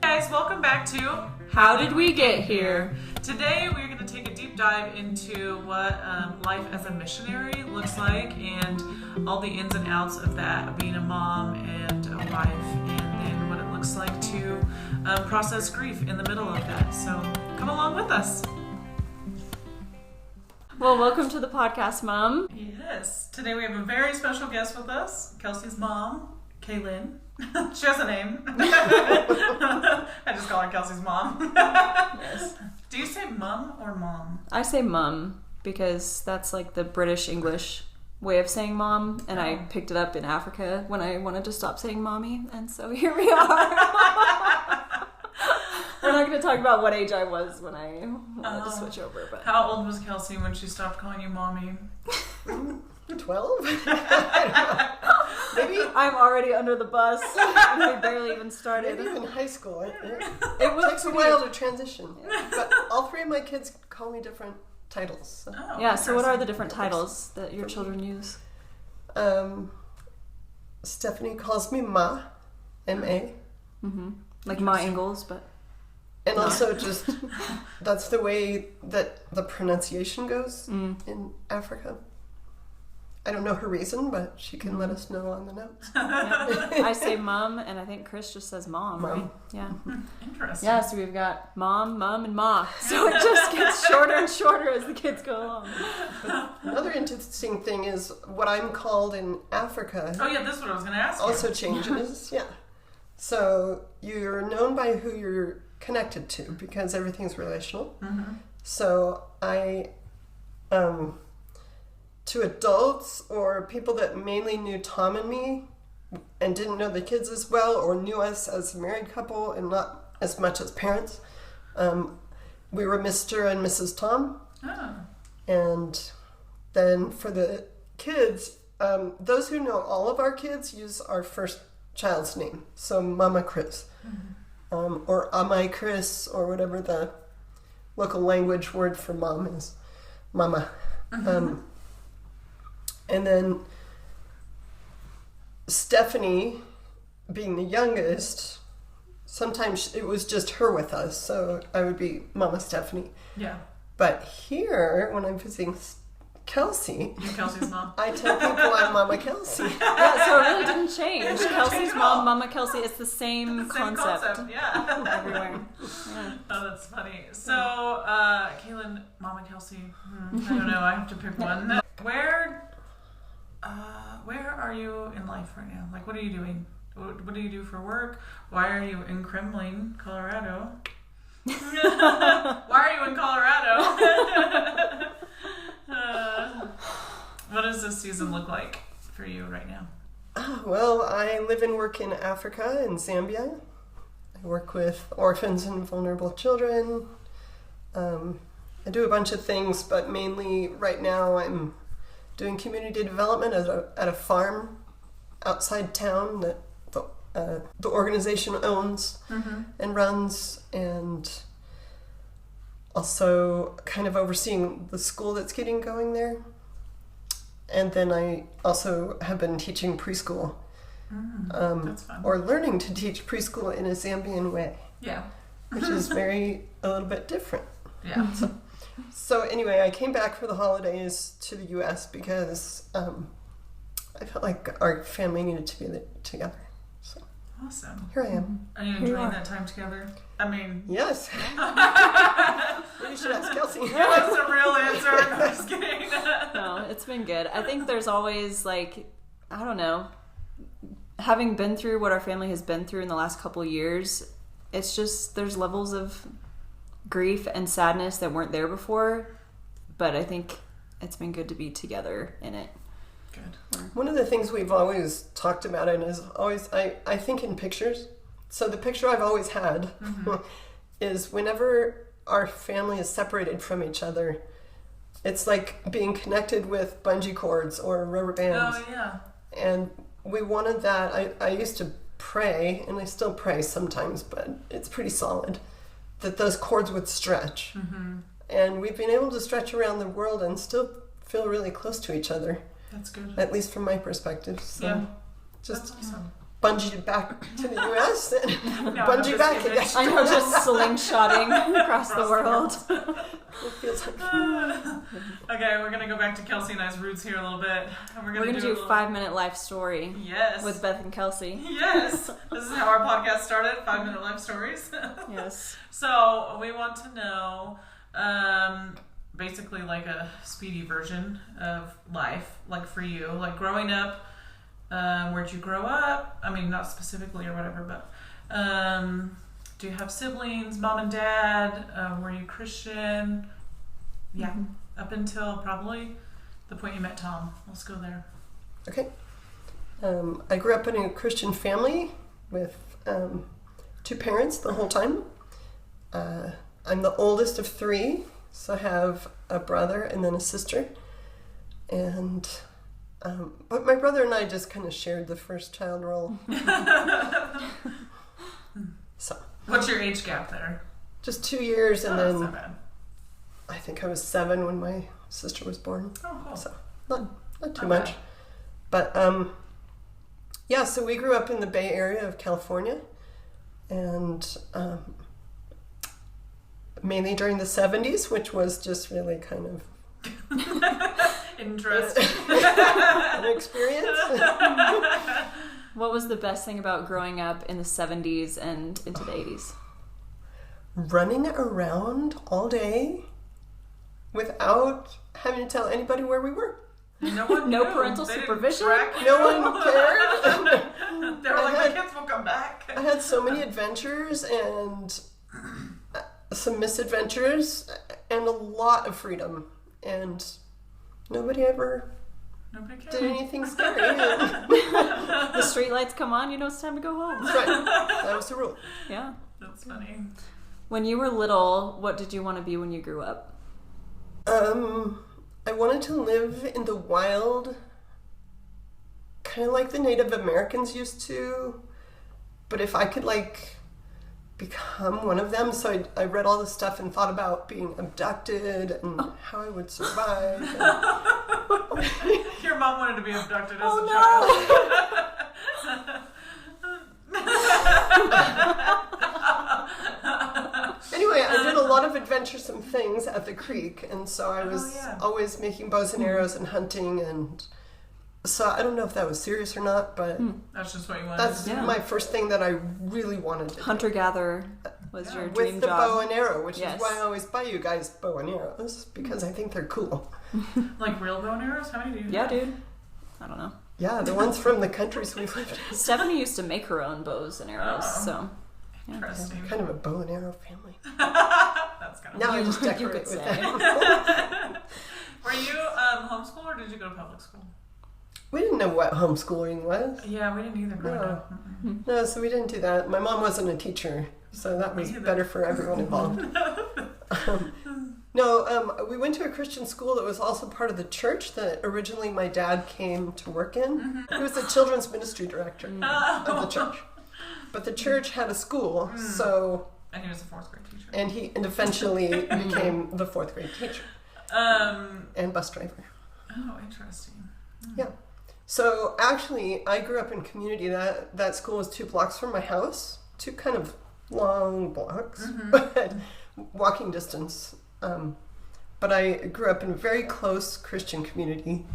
guys, welcome back to How Did We Get Here? Today we're going to take a deep dive into what life as a missionary looks like and all the ins and outs of that, being a mom and a wife, and then what it looks like to process grief in the middle of that. So come along with us. Well, welcome to the podcast, Mom. Yes. Today we have a very special guest with us, Kelsey's mom, Lynn. She has a name. I just call her Kelsey's mom. Yes. Do you say mum or mom? I say mum because that's like the British English way of saying mom, and I picked it up in Africa when I wanted to stop saying mommy, and so here we are. We're not going to talk about what age I was when I wanted to switch over. But how old was Kelsey when she stopped calling you mommy? 12? Maybe. I'm already under the bus. We barely even started. Maybe even high school. It was takes a while to transition. Yeah. But all three of my kids call me different titles. So. Oh, yeah, so what are the different titles that your children use? Stephanie calls me Ma, M-A. Mm-hmm. Like Ma Ingalls, but... And also just, that's the way that the pronunciation goes in Africa. I don't know her reason, but she can let us know on the notes. Yeah. I say mom, and I think Chris just says mom, right? Yeah. Interesting. Yeah, so we've got mom, and ma. So it just gets shorter and shorter as the kids go along. But another interesting thing is what I'm called in Africa. Oh yeah, this is what I was going to ask you. Also changes, yeah. So you're known by who you're connected to because everything's relational. Mm-hmm. So I... to adults or people that mainly knew Tom and me and didn't know the kids as well or knew us as a married couple and not as much as parents, we were Mr. and Mrs. Tom. Oh. And then for the kids, those who know all of our kids use our first child's name. So Mama Chris, or Amai Chris, or whatever the local language word for mom is. Mama. Mm-hmm. And then Stephanie, being the youngest, sometimes it was just her with us, so I would be Mama Stephanie. Yeah. But here, when I'm visiting Kelsey, you're Kelsey's mom. I tell people I'm Mama Kelsey. Yeah, so it really didn't change. Kelsey's mom, Mama Kelsey, it's the same concept. Yeah. Everywhere. Yeah. Oh, that's funny. So, Kaylin, Mama Kelsey, I don't know, I have to pick one. Where are you in life right now? Like, what are you doing? What do you do for work? Why are you in Kremlin, Colorado? Why are you in Colorado? What does this season look like for you right now? Well, I live and work in Africa, in Zambia. I work with orphans and vulnerable children. I do a bunch of things, but mainly right now I'm doing community development at a farm outside town that the organization owns and runs, and also kind of overseeing the school that's getting going there. And then I also have been teaching preschool, that's fun. or learning to teach preschool in a Zambian way. Yeah. Which is a little bit different. Yeah. So anyway, I came back for the holidays to the U.S. because I felt like our family needed to be together. So awesome. Here I am. Are you enjoying that time together? I mean... Yes. You should ask Kelsey. That's the real answer. No, I'm just kidding. No, it's been good. I think there's always, like, I don't know, having been through what our family has been through in the last couple of years, it's just, there's levels of grief and sadness that weren't there before, but I think it's been good to be together in it. Good. One of the things we've always talked about it is always, I think in pictures. So the picture I've always had is whenever our family is separated from each other, it's like being connected with bungee cords or rubber bands. Oh, yeah. And we wanted that. I used to pray, and I still pray sometimes, but it's pretty solid, that those cords would stretch. And we've been able to stretch around the world and still feel really close to each other. That's good. At least from my perspective. So yeah. just That's awesome. bungeed back to the U.S. and No, bungee back again. I know, just slingshotting across the world. It feels like Okay, we're gonna go back to Kelsey and I's roots here a little bit, and we're gonna do a 5-minute life story. Yes. With Beth and Kelsey. Yes. This is how our podcast started. 5-minute life stories. Yes. So we want to know, basically like a speedy version of life, like for you, like growing up. Where'd you grow up? I mean, not specifically or whatever, but do you have siblings, mom and dad? Were you Christian? Yeah, up until probably the point you met Tom. Let's go there. okay. I grew up in a Christian family with 2 parents the whole time. I'm the oldest of 3, so I have a brother and then a sister. And but my brother and I just kind of shared the first child role. So What's your age gap there? just 2 years, and That's then not bad. I think I was 7 when my sister was born. Oh, cool. So not too Not much. But yeah, so we grew up in the Bay Area of California, and mainly during the 70s, which was just really kind of Interesting. an experience. What was the best thing about growing up in the 70s and into the 80s? Running around all day without having to tell anybody where we were. No one No knew. parental They didn't supervision? track you. No one cared. They were like, I had- the kids will come back. I had so many adventures and some misadventures and a lot of freedom, and nobody ever Nobody did cared. anything scary. The street lights come on, you know it's time to go home. That's right. That was the rule. Yeah. That's funny. When you were little, what did you want to be when you grew up? I wanted to live in the wild, kind of like the Native Americans used to, but if I could like become one of them. So I read all this stuff and thought about being abducted and how I would survive. Your mom wanted to be abducted as Oh, a child. Anyway, I did a lot of adventuresome things at the creek, and so I was always making bows and arrows and hunting, and so I don't know if that was serious or not, but That's just what you wanted. that's Yeah. my first thing that I really wanted to do. Hunter-gatherer was your dream With the job. bow and arrow, which Yes. is why I always buy you guys bow and arrows, because I think they're cool. Like real bow and arrows? How many do you Yeah, have? dude. I don't know. Yeah, the ones from the countries we've lived in. Stephanie used to make her own bows and arrows, Oh. so Interesting. Kind of a bow and arrow family. That's kind of Now I You- just you decorate could with say. that. Were you homeschooled or did you go to public school? We didn't know what homeschooling was. Yeah, we didn't either growing No. up. No, so we didn't do that. My mom wasn't a teacher, so that was Me either. better for everyone involved. We went to a Christian school that was also part of the church that originally my dad came to work in. He was the children's ministry director of the church. But the church had a school, so... And he was a 4th grade teacher. And he eventually became the 4th grade teacher and bus driver. Oh, interesting. Yeah. So actually, I grew up in community. That school was 2 blocks from my house. 2 kind of long blocks, but walking distance. But I grew up in a very close Christian community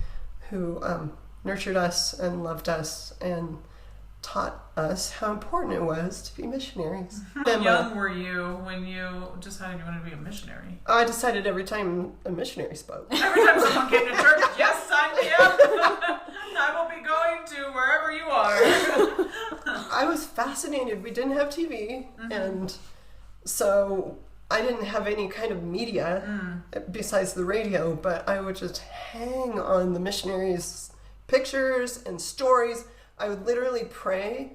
who nurtured us and loved us and taught us how important it was to be missionaries. How young were you when you decided you wanted to be a missionary? I decided every time a missionary spoke. Every time someone came to church, yes, sign me up. I will be going to wherever you are. I was fascinated. We didn't have TV, and so I didn't have any kind of media besides the radio, but I would just hang on the missionaries' pictures and stories. I would literally pray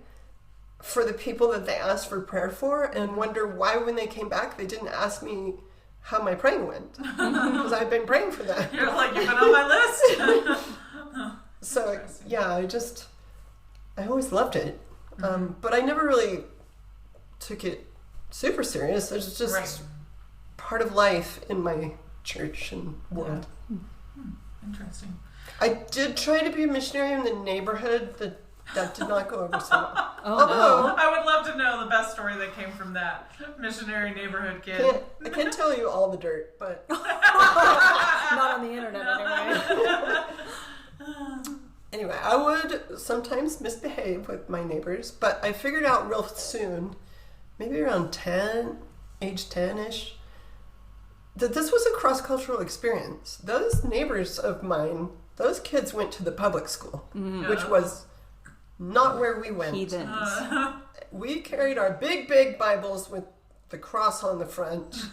for the people that they asked for prayer for and wonder why when they came back they didn't ask me how my praying went, because I've been praying for that. You're like, you've been on my list. So yeah, I always loved it, but I never really took it super serious. It's just part of life in my church and world. Interesting. I did try to be a missionary in the neighborhood. The That did not go over so well. Oh, I would love to know the best story that came from that missionary neighborhood kid. I can't tell you all the dirt, but not on the internet anyway. anyway, I would sometimes misbehave with my neighbors, but I figured out real soon, maybe around 10, age 10-ish, that this was a cross-cultural experience. Those neighbors of mine, those kids went to the public school, which was not where we went. Heathens. We carried our big Bibles with the cross on the front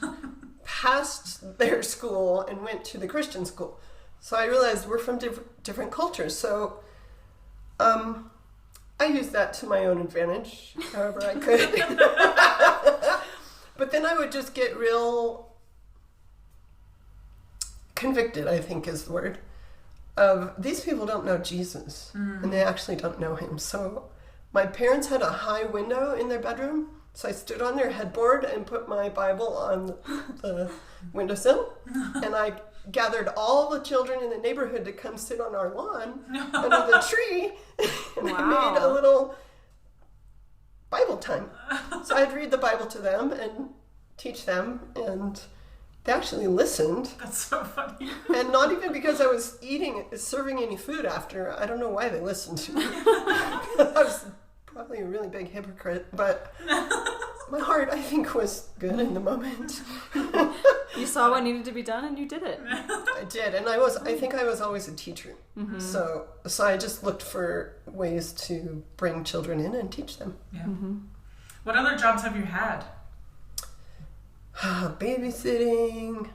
past their school and went to the Christian school. So I realized we're from different cultures. So I used that to my own advantage, however I could. But then I would just get real convicted, I think is the word, of these people don't know Jesus, and they actually don't know him. So my parents had a high window in their bedroom, so I stood on their headboard and put my Bible on the windowsill, and I gathered all the children in the neighborhood to come sit on our lawn under the tree, and I made a little Bible time. So I'd read the Bible to them and teach them, and they actually listened. That's so funny. And not even because I was serving any food after. I don't know why they listened to me. I was probably a really big hypocrite, but my heart, I think, was good in the moment. You saw what needed to be done and you did it. I did, and I think I was always a teacher. Mm-hmm. So I just looked for ways to bring children in and teach them. Yeah. Mm-hmm. What other jobs have you had? Babysitting,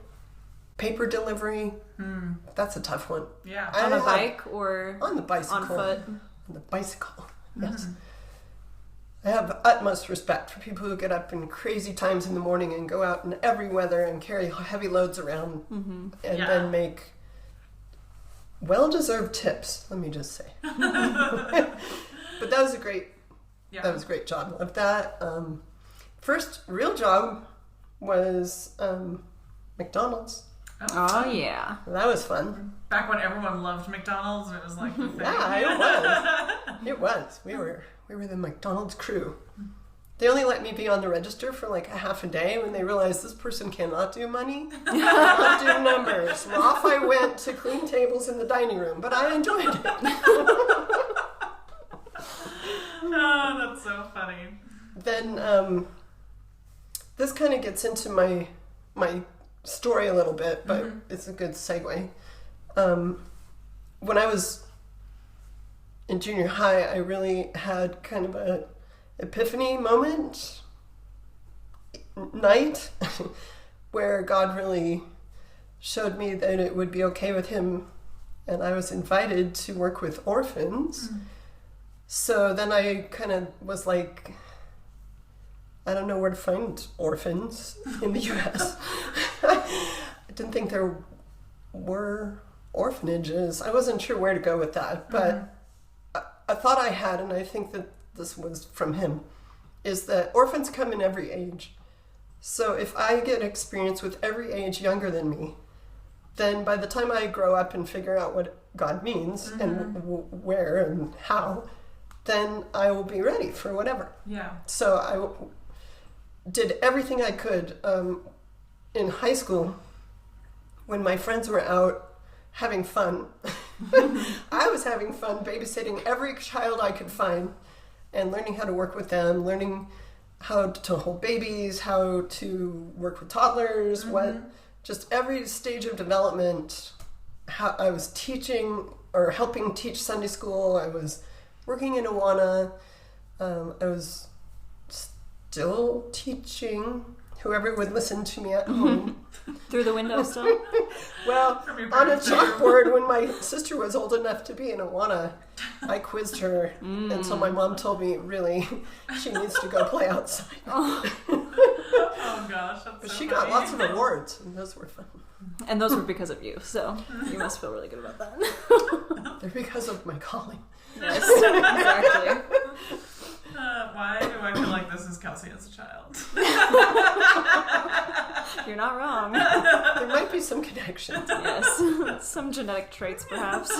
paper delivery. That's a tough one. Yeah. On a bike or on the bicycle? On foot? On the bicycle, yes. I have utmost respect for people who get up in crazy times in the morning and go out in every weather and carry heavy loads around and then make well-deserved tips, let me just say. But that was a great job. Loved that. First real job was McDonald's. Oh yeah. That was fun. Back when everyone loved McDonald's, it was like the thing. Yeah, it was. It was. We were the McDonald's crew. They only let me be on the register for like a half a day when they realized this person cannot do money, cannot do numbers. And off I went to clean tables in the dining room, but I enjoyed it. Oh, that's so funny. Then this kind of gets into my story a little bit, but it's a good segue. When I was in junior high, I really had kind of a epiphany night where God really showed me that it would be okay with him, and I was invited to work with orphans. So then I kind of was like, I don't know where to find orphans in the U.S. I didn't think there were orphanages. I wasn't sure where to go with that, but I thought I had, and I think that this was from him, is that orphans come in every age. So if I get experience with every age younger than me, then by the time I grow up and figure out what God means and where and how, then I will be ready for whatever. Yeah. So I did everything I could in high school when my friends were out having fun. I was having fun babysitting every child I could find and learning how to work with them, learning how to hold babies, how to work with toddlers, just every stage of development. How I was teaching or helping teach Sunday school. I was working in Awana. I was still teaching whoever would listen to me at home. Through the window still? Well, on a chalkboard when my sister was old enough to be in Awana, I quizzed her. And so my mom told me, really, she needs to go play outside. Oh gosh, that's But so she funny. got lots of awards, and those were fun. And those were because of you, so you must feel really good about that. They're because of my calling. Yes, exactly. Why do I feel like this is Kelsey as a child? You're not wrong. There might be always some connections. Yes, some genetic traits perhaps.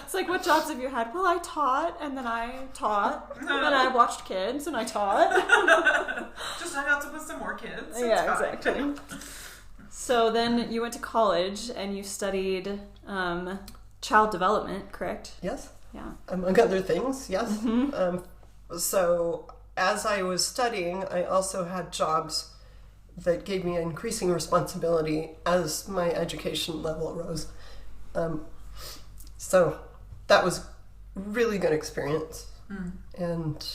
It's like, what jobs have you had? Well, I taught, and then I taught, and then I watched kids, and I taught. Just hung out with some more kids. It's Yeah, fine. exactly. So then you went to college, and you studied child development, correct? Yes. Yeah. Among other things, yes. So as I was studying, I also had jobs that gave me increasing responsibility as my education level rose. So that was really good experience. And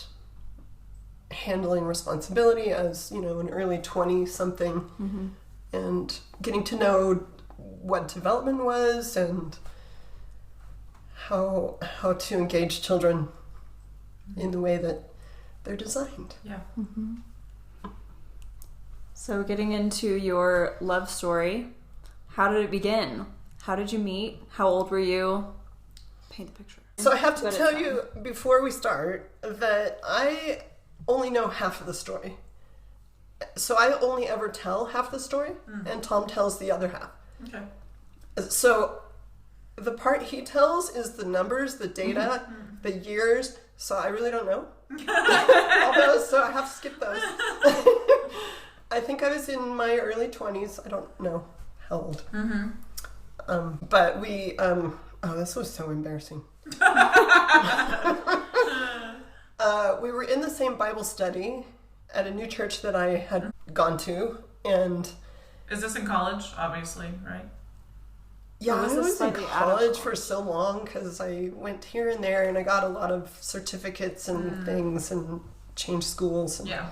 handling responsibility as, an early 20-something and getting to know what development was and how to engage children in the way that they're designed. Yeah. So getting into your love story, how did it begin? How did you meet? How old were you? Paint the picture. So I have to But tell it's you before we start that I only know half of the story. So I only ever tell half the story, and Tom tells the other half. Okay. So the part he tells is the numbers, the data, the years. So I really don't know all those, so I have to skip those. I think I was in my early 20s. I don't know how old. But we, this was so embarrassing. We were in the same Bible study at a new church that I had gone to, and Is this in college? Obviously, right? yeah, Or was I this was in slightly out of college for so long because I went here and there, and I got a lot of certificates and things, and changed schools. And Yeah.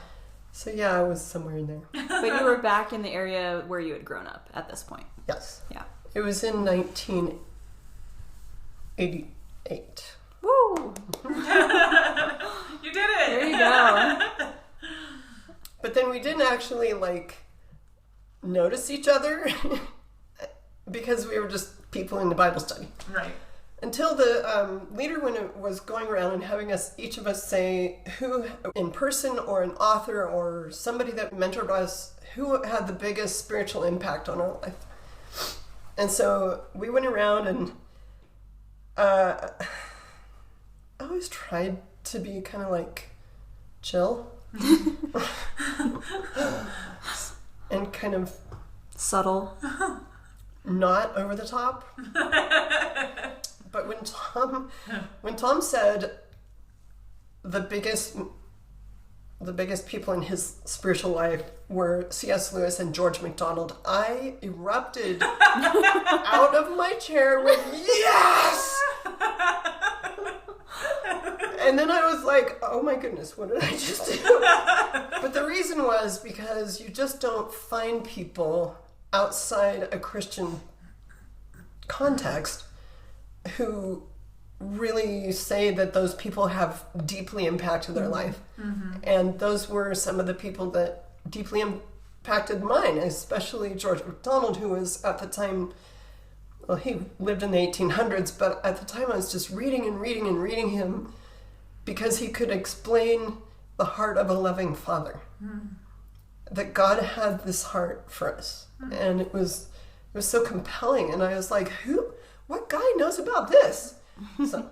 So yeah, I was somewhere in there. But you were back in the area where you had grown up at this point. Yes. Yeah. It was in 1988. Woo! You did it! There you go. But then we didn't actually notice each other because we were just people in the Bible study. Right. Until the leader was going around and having each of us say who in person or an author or somebody that mentored us, who had the biggest spiritual impact on our life. And so we went around and I always tried to be kind of chill and kind of Subtle. not over the top. But when Tom said the biggest people in his spiritual life were C.S. Lewis and George MacDonald, I erupted out of my chair with yes! And then I was like, oh my goodness, what did I just do? But the reason was because you just don't find people outside a Christian context who really say that those people have deeply impacted their life. And those were some of the people that deeply impacted mine, especially George MacDonald, who was at the time, well, he lived in the 1800s, but at the time I was just reading and reading and reading him because he could explain the heart of a loving father. That God had this heart for us. And it was so compelling. And I was like, what guy knows about this? So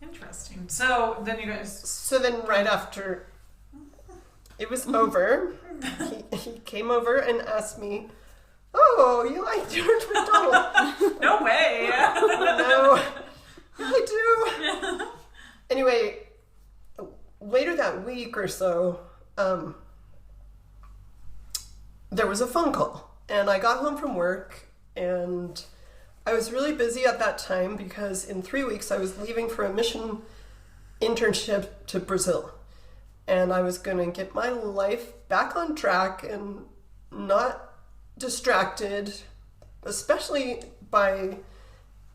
Interesting. So then you guys. So then right after it was over, he came over and asked me, oh, you like George MacDonald? No way! No, I do. Anyway, later that week or so, there was a phone call. And I got home from work, and I was really busy at that time because in 3 weeks I was leaving for a mission internship to Brazil. And I was going to get my life back on track and not distracted, especially by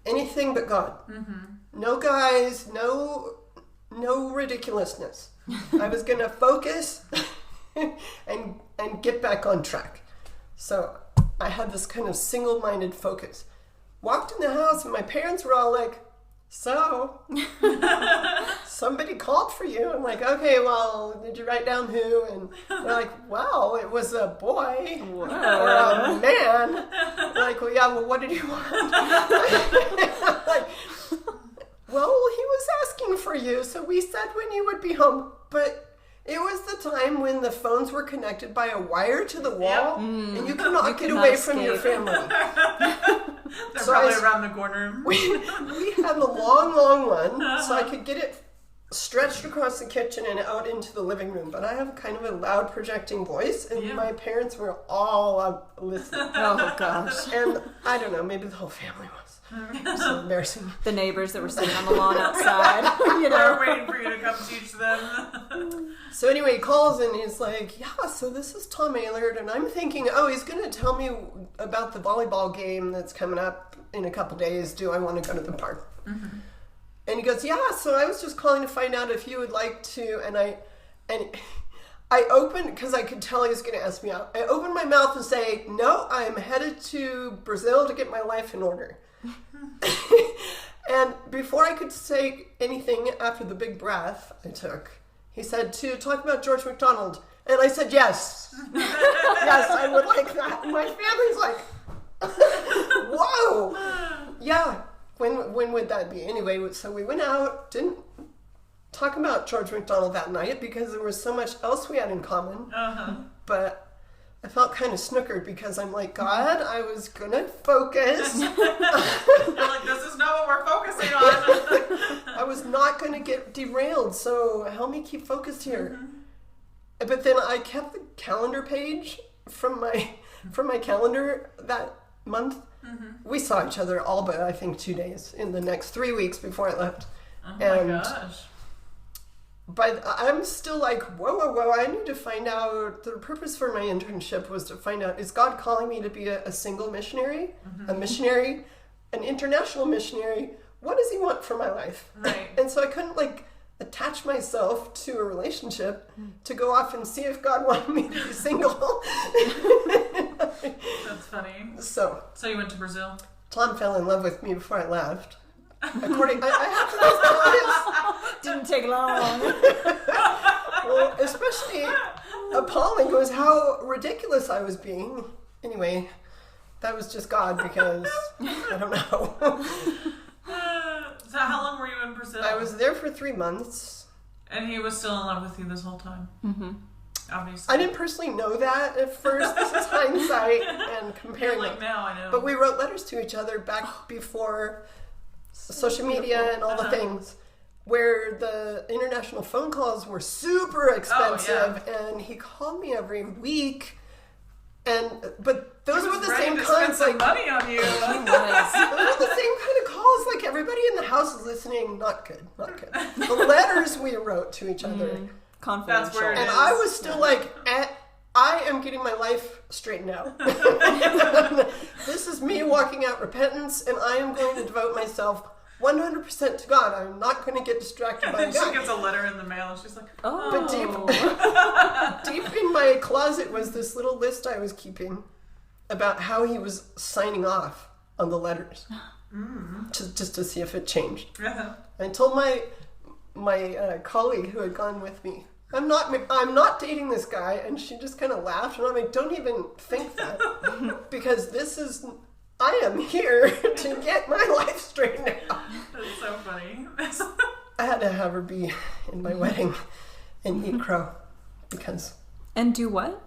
anything but God. No guys, no ridiculousness. I was going to focus and get back on track. So I had this kind of single-minded focus. Walked in the house and my parents were all like, so somebody called for you. I'm like, okay, well, did you write down who? And they're like, well, it was a boy or a man. I'm like, well, yeah, well, what did you want? Like, well, he was asking for you, so we said when you would be home. But it was the time when the phones were connected by a wire to the wall, and you could not get away from your family. They're probably around the corner. We had the long one, so I could get it stretched across the kitchen and out into the living room. But I have kind of a loud projecting voice, and my parents were all listening. Oh, gosh. And I don't know, maybe the whole family was. So embarrassing. The neighbors that were sitting on the lawn outside, They're waiting for you to come teach them. So anyway, he calls and he's like, yeah, so this is Tom Aylard. And I'm thinking, oh, he's going to tell me about the volleyball game that's coming up in a couple days. Do I want to go to the park? Mm-hmm. And he goes, yeah, so I was just calling to find out if you would like to. And I opened, because I could tell he was going to ask me out. I opened my mouth and say, no, I'm headed to Brazil to get my life in order. And before I could say anything after the big breath I took, he said, to talk about George MacDonald. And I said, yes. Yes, I would like that. And my family's like, whoa. Yeah, when would that be? Anyway, so we went out, didn't talk about George MacDonald that night because there was so much else we had in common. But I felt kind of snookered because I'm like, God, I was going to focus. You're like, this is not what we're focusing on. I was not going to get derailed, so help me keep focused here. Mm-hmm. But then I kept the calendar page from my calendar that month. Mm-hmm. We saw each other all but, I think, 2 days in the next 3 weeks before I left. Oh my gosh. But I'm still like, whoa, I need to find out. The purpose for my internship was to find out, is God calling me to be a single missionary, a missionary, an international missionary? What does he want for my life? Right. And so I couldn't attach myself to a relationship to go off and see if God wanted me to be single. That's funny. So you went to Brazil? Tom fell in love with me before I left. According, I have to be honest. Didn't take long. Well, especially appalling was how ridiculous I was being. Anyway, that was just God because I don't know. So how long were you in Brazil? I was there for 3 months. And he was still in love with you this whole time? Mm-hmm. Obviously. I didn't personally know that at first. This is hindsight and comparing. You're like, now I know. But we wrote letters to each other back before social media and all the things, where the international phone calls were super expensive, and he called me every week, but those were the same kinds of money on you. those were the same kind of calls, like everybody in the house is listening. Not good. The letters we wrote to each other, confidential. That's where it and is. I was still I am getting my life straightened out. This is me walking out repentance, and I am going to devote myself 100% to God. I'm not going to get distracted by And God. she gets a letter in the mail, and she's like, But deep in my closet was this little list I was keeping about how he was signing off on the letters, just to see if it changed. I told my colleague who had gone with me, I'm not dating this guy, and she just kind of laughed, and I'm like, don't even think that, because I am here to get my life straightened out. That's so funny. I had to have her be in my wedding and eat crow, because And do what?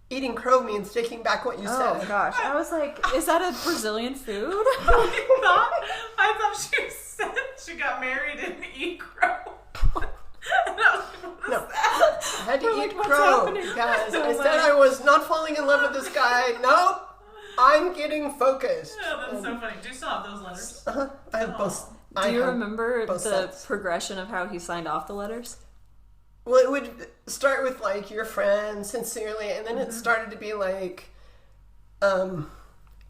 eating crow means taking back what you Oh said. gosh, I was like, is that a Brazilian food? I thought she said she got married and eat crow. And I was like, what is that? I had to eat what's crow, happening? guys. So I said I was not falling in love with this guy. Nope. I'm getting focused. Oh, that's so funny. Do you still have those letters? I have both. Do you remember both the sets. progression of how he signed off the letters? Well, it would start with your friend, sincerely, and then it started to be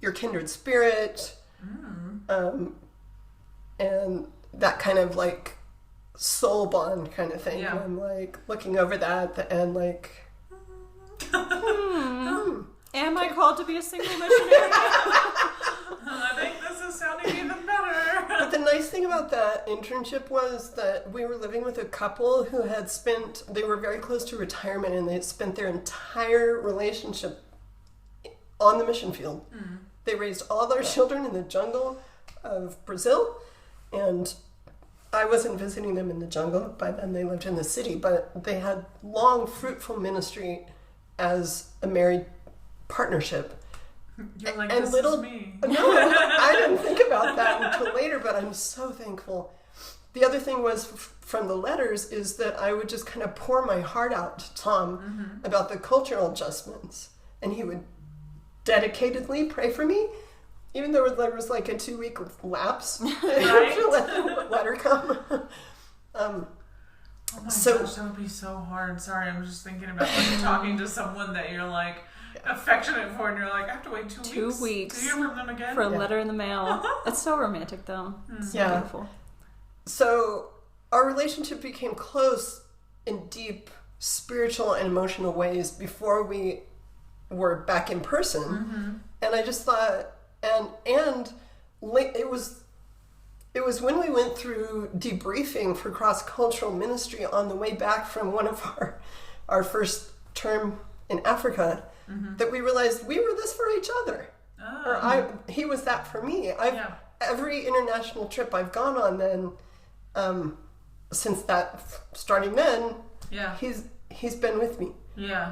your kindred spirit, and that kind of soul bond kind of thing. Yeah. And I'm looking over that at the end, Am I called to be a single missionary? I think this is sounding even better. But the nice thing about that internship was that we were living with a couple who they were very close to retirement, and they had spent their entire relationship on the mission field. They raised all their children in the jungle of Brazil, and I wasn't visiting them in the jungle. By then they lived in the city, but they had long, fruitful ministry as a married partnership. You're like, and this little, is me. No, I didn't think about that until later, but I'm so thankful. The other thing was from the letters is that I would just kind of pour my heart out to Tom about the cultural adjustments, and he would dedicatedly pray for me, even though there was like a 2-week lapse to let the letter come. Oh my gosh, that would be so hard. Sorry, I'm just thinking about like talking to someone that you're like affectionate for, and you're like, I have to wait 2 weeks. Do you hear from them again? For a letter in the mail. It's so romantic, though. It's so beautiful. So our relationship became close in deep spiritual and emotional ways before we were back in person. And I just thought, and it was when we went through debriefing for cross-cultural ministry on the way back from one of our first term in Africa that we realized we were this for each other. Or he was that for me. Every international trip I've gone on then, since that, starting then, he's been with me.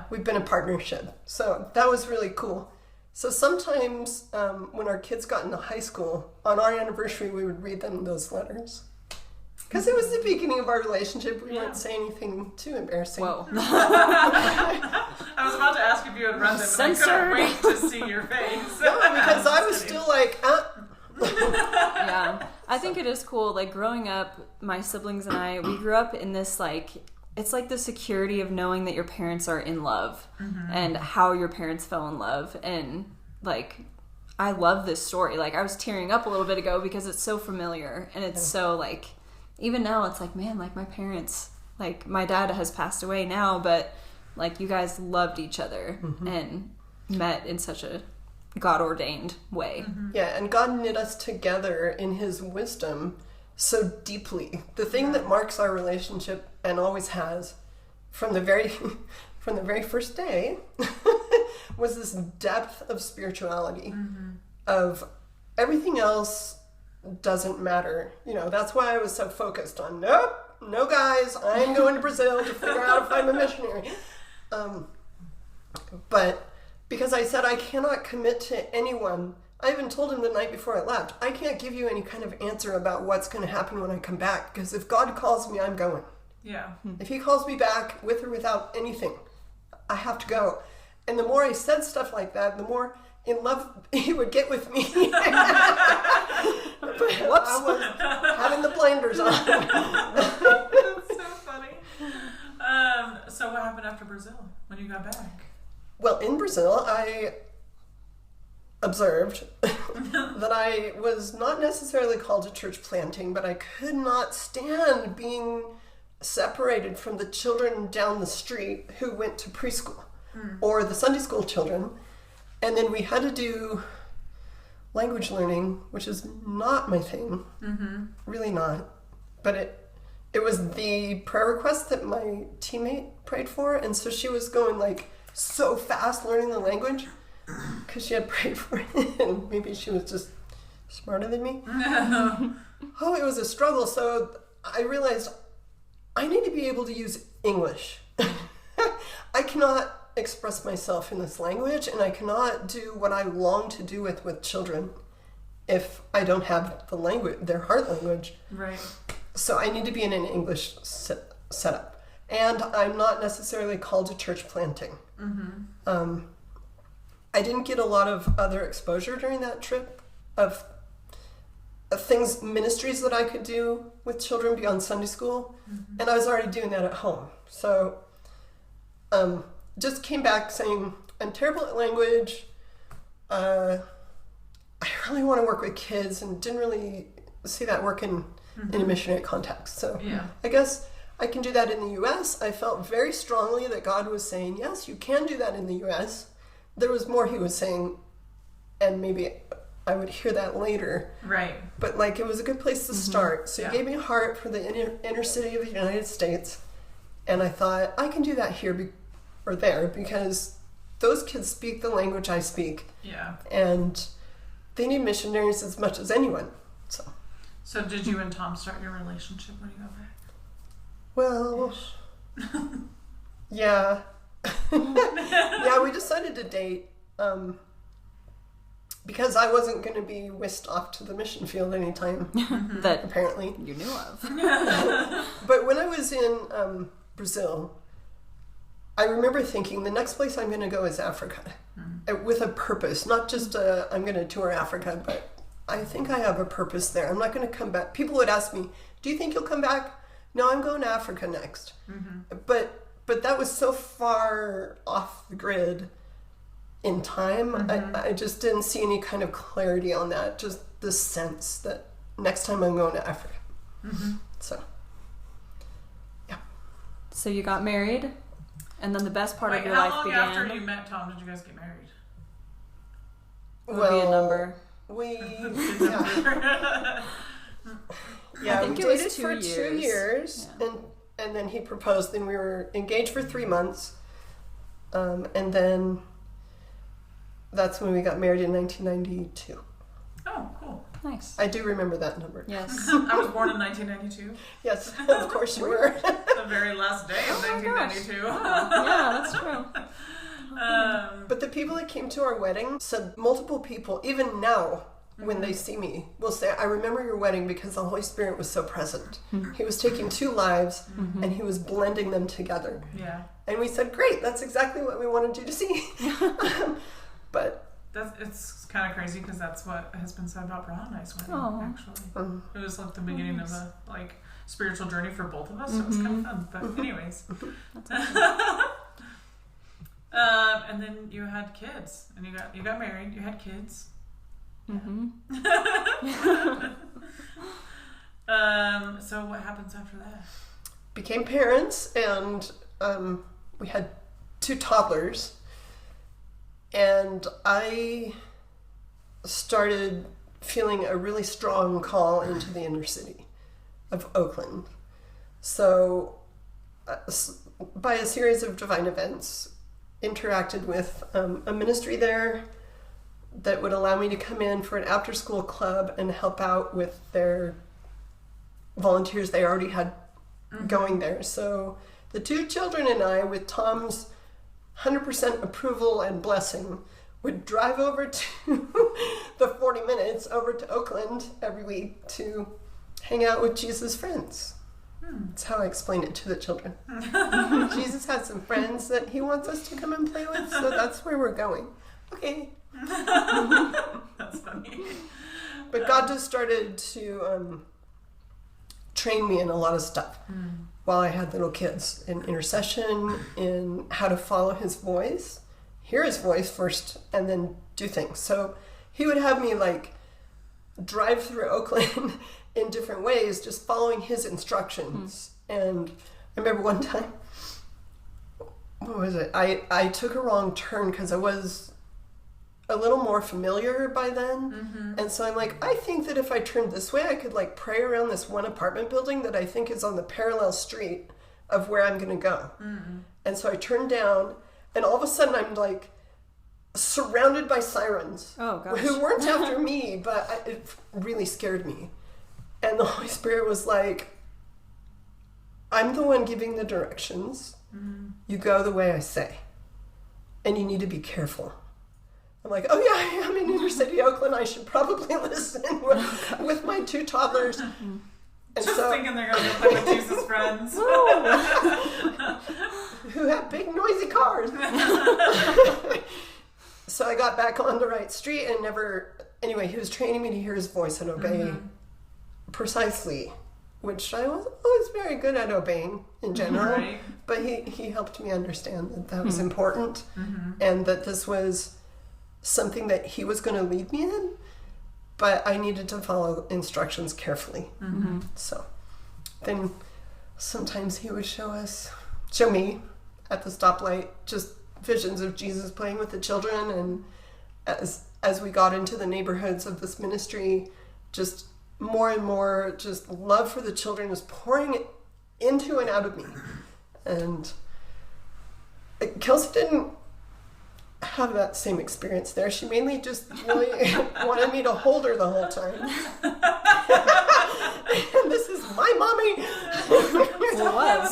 We've been a partnership. So that was really cool. So sometimes when our kids got into high school, on our anniversary, we would read them those letters. Because it was the beginning of our relationship. We wouldn't say anything too embarrassing. Whoa. I was about to ask if you had read them, and I couldn't wait to see your face. No, because I was still like, Yeah. I think it is cool. Like, growing up, my siblings and I, we grew up in this, like, it's like the security of knowing that your parents are in love and how your parents fell in love. And, like, I love this story. Like, I was tearing up a little bit ago because it's so familiar. And it's so, like, even now it's like, man, like, my parents, like, my dad has passed away now, but, like, you guys loved each other and met in such a God-ordained way. Yeah, and God knit us together in his wisdom so deeply. The thing that marks our relationship, and always has, from the very first day, was this depth of spirituality, of everything else doesn't matter. You know, that's why I was so focused on, nope, no guys, I'm going to Brazil to figure out if I'm a missionary. But because I said I cannot commit to anyone, I even told him the night before I left, I can't give you any kind of answer about what's going to happen when I come back, because if God calls me, I'm going. Yeah. If he calls me back with or without anything, I have to go. And the more I said stuff like that, the more in love he would get with me. But I was having the blinders on. That's so funny. So what happened after Brazil when you got back? Well, in Brazil, I observed that I was not necessarily called to church planting, but I could not stand being separated from the children down the street who went to preschool or the Sunday school children. And then we had to do language learning, which is not my thing, really not. But it was the prayer request that my teammate prayed for, and so she was going like so fast learning the language because she had prayed for it, and maybe she was just smarter than me. Oh, it was a struggle. So I realized I need to be able to use English. I cannot express myself in this language, and I cannot do what I long to do with children if I don't have the language, their heart language. Right. So I need to be in an English setup. And I'm not necessarily called to church planting. I didn't get a lot of other exposure during that trip of things, ministries that I could do with children beyond Sunday school. And I was already doing that at home. So just came back saying, I'm terrible at language. I really want to work with kids, and didn't really see that work in a missionary context. So I guess I can do that in the U.S. I felt very strongly that God was saying, yes, you can do that in the U.S. There was more he was saying, and maybe I would hear that later. Right. But like it was a good place to start. So Yeah. he gave me a heart for the inner city of the United States. And I thought, I can do that here or there because those kids speak the language I speak. Yeah. And they need missionaries as much as anyone. So did you and Tom start your relationship when you got back? Well, yeah. Yeah, we decided to date because I wasn't going to be whisked off to the mission field anytime, That apparently. you knew of. But when I was in Brazil, I remember thinking the next place I'm going to go is Africa with a purpose, not just I'm going to tour Africa, but I think I have a purpose there. I'm not going to come back. People would ask me, do you think you'll come back? No, I'm going to Africa next. But that was so far off the grid in time. I just didn't see any kind of clarity on that. Just the sense that next time I'm going to Africa. So, yeah. So you got married, and then the best part of your how life long began. after you met Tom did you guys get married? Would be a number. Yeah, I think we it was dated 2 for years. 2 years, and then he proposed. Then we were engaged for 3 months, and then that's when we got married in 1992. Oh, cool. Nice. I do remember that number. Yes. I was born in 1992. Yes, of course you were. The very last day of 1992. Yeah, that's true. But the people that came to our wedding said multiple people, even now, when they see me, will say, I remember your wedding because the Holy Spirit was so present. He was taking 2 lives and he was blending them together. Yeah. And we said, great, that's exactly what we wanted you to see. But it's kind of crazy because that's what has been said about Brian and I's wedding, Aw. actually. It was like the beginning of a spiritual journey for both of us, so it was kind of fun. But anyways. And then you had kids, and you got married, you had kids. So what happens after that? became parents, and we had 2 toddlers. And I started feeling a really strong call into the inner city of Oakland. So, by a series of divine events, interacted with a ministry there that would allow me to come in for an after-school club and help out with their volunteers they already had going there. So the 2 children and I, with Tom's 100% approval and blessing, would drive over to the 40 minutes over to Oakland every week to hang out with Jesus' friends. That's how I explained it to the children. Jesus has some friends that he wants us to come and play with, so that's where we're going. Okay. That's funny. But God just started to train me in a lot of stuff while I had little kids, in intercession, in how to follow his voice, hear his voice first, and then do things. So he would have me drive through Oakland in different ways, just following his instructions. And I remember one time, what was it? I took a wrong turn because I was a little more familiar by then. And so I'm like, I think that if I turned this way, I could pray around this one apartment building that I think is on the parallel street of where I'm going to go. And so I turned down, and all of a sudden I'm surrounded by sirens. Oh, gosh. Who weren't after me, but it really scared me. And the Holy Spirit was like, I'm the one giving the directions. You go the way I say. And you need to be careful. I'm like, oh yeah, I am in inner city Oakland. I should probably listen with my 2 toddlers. And Just so, thinking they're going to go play with Jesus' friends. who have big noisy cars. So I got back on the right street and anyway, he was training me to hear his voice and obey precisely, which I was always very good at obeying in general. Right. But he helped me understand that was important, and that this was something that he was going to lead me in, but I needed to follow instructions carefully. So then sometimes he would show me at the stoplight just visions of Jesus playing with the children, and as we got into the neighborhoods of this ministry, just more and more, just love for the children was pouring into and out of me. And Kelsey didn't have that same experience there. She mainly just really wanted me to hold her the whole time. And this is my mommy.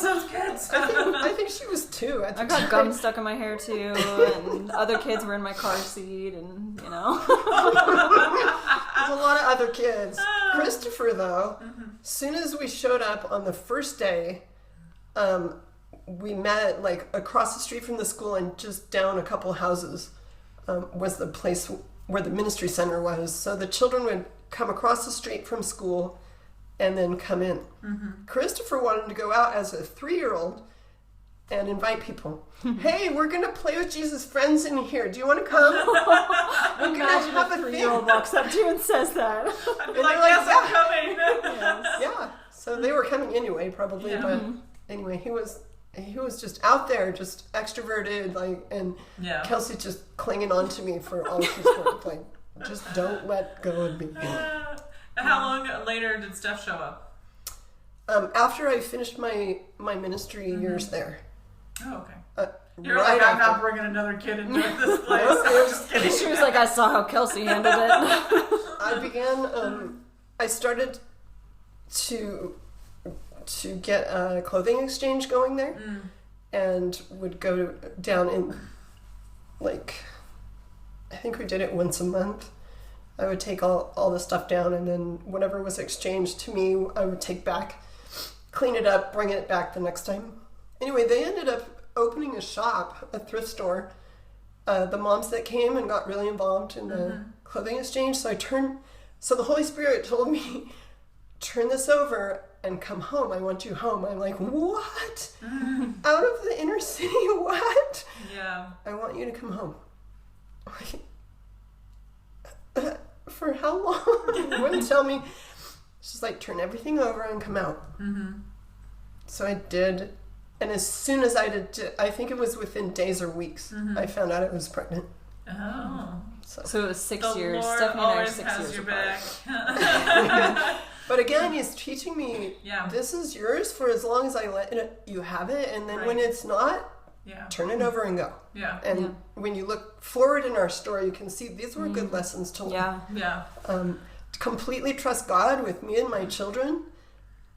Those kids. I think she was 2 at the I got time. gum stuck in my hair too, and other kids were in my car seat, and There's a lot of other kids. Christopher, though, soon as we showed up on the first day, we met like across the street from the school, and just down a couple houses was the place where the ministry center was. So the children would come across the street from school and then come in. Christopher wanted to go out as a 3-year-old and invite people. Hey, we're going to play with Jesus' friends in here. Do you want to come? We're going to have a 3-year-old walks up to you and says that. I'd be like, yes, I'm coming. Yeah. So they were coming anyway, probably. Yeah. But anyway, he was just out there, just extroverted, like, and Kelsey just clinging on to me for all she's worth. Like, just don't let go of me. How long later did Steph show up? After I finished my ministry years there. Oh, okay. You're Right like, I'm after. not bringing another kid into this place. No, I'm just kidding. She was like, I saw how Kelsey handled it. I began. I started to get a clothing exchange going there, and would go down in, like, I think we did it once a month. I would take all the stuff down, and then whatever was exchanged to me, I would take back, clean it up, bring it back the next time. Anyway, they ended up opening a shop, a thrift store. The moms that came and got really involved in the clothing exchange. So the Holy Spirit told me, turn this over and come home. I want you home. I'm like, what? Out of the inner city? What? Yeah. I want you to come home. For how long? He wouldn't tell me. She's like, turn everything over and come out. So I did. And as soon as I did, I think it was within days or weeks, I found out I was pregnant. Oh. So it was 6 The years. Lord Stephanie and I are always 6 has years your apart. back. But again, he's teaching me, Yeah. this is yours for as long as I let you have it. And then when Right. it's not, Yeah. turn it over and go. Yeah. And when you look forward in our story, you can see these were good lessons to learn. Yeah. Yeah. Completely trust God with me and my children.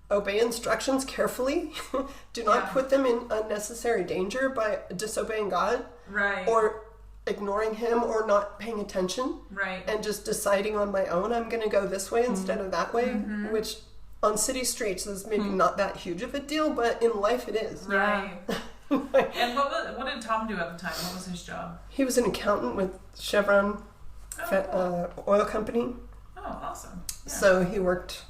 Obey instructions carefully. Do not put them in unnecessary danger by disobeying God Right. or ignoring Him or not paying attention Right. and just deciding on my own, I'm going to go this way instead of that way, which on city streets is maybe not that huge of a deal, but in life it is. Right. And what did Tom do at the time? What was his job? He was an accountant with Chevron oil company. Oh, awesome. Yeah. So he worked.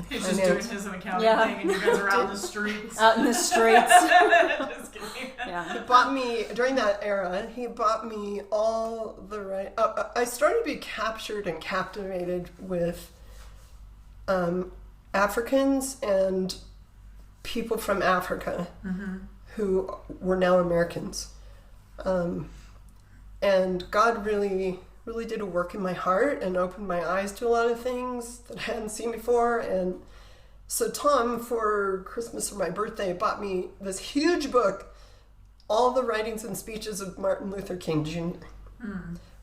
He's just doing his accounting Yeah. thing, and you guys are out in the streets. Out in the streets. Just kidding. Yeah. Bought me during that era. He bought me all the right. I started to be captured and captivated with Africans and people from Africa who were now Americans, and God really did a work in my heart and opened my eyes to a lot of things that I hadn't seen before. And so Tom, for Christmas or my birthday, bought me this huge book, all the writings and speeches of Martin Luther King Jr.,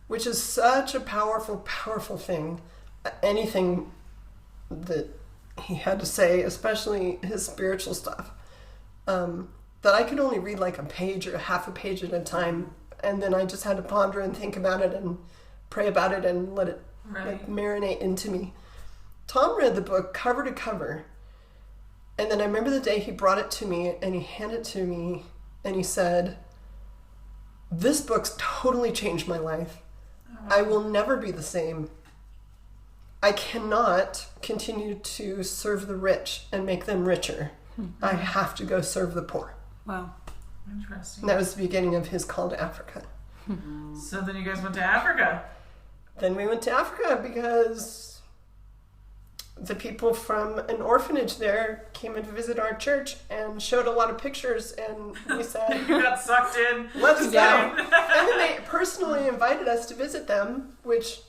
which is such a powerful, powerful thing. Anything that he had to say, especially his spiritual stuff, that I could only read like a page or half a page at a time. And then I just had to ponder and think about it and pray about it and let it like, marinate into me. Tom read the book cover to cover. And then I remember the day he brought it to me and he handed it to me and he said, this book's totally changed my life. I will never be the same. I cannot continue to serve the rich and make them richer. I have to go serve the poor. Wow. Interesting. And that was the beginning of his call to Africa. So then you guys went to Africa. Then we went to Africa because the people from an orphanage there came in to visit our church and showed a lot of pictures, and we said, You got sucked in. let's go. Yeah. And then they personally invited us to visit them, which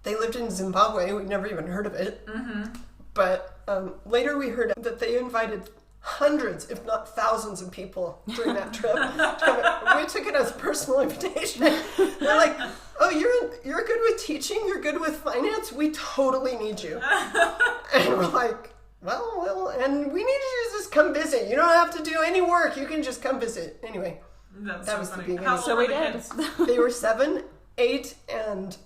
they lived in Zimbabwe. We'd never even heard of it. Mm-hmm. But later we heard that they invited hundreds, if not thousands of people during that trip. We took it as a personal invitation. They're like, oh, you're good with teaching? You're good with finance? We totally need you. And we're like, well, and we need you to just come visit. You don't have to do any work. You can just come visit. Anyway, That so was funny. the beginning. How How So old we were the did. kids? they were 7, 8, and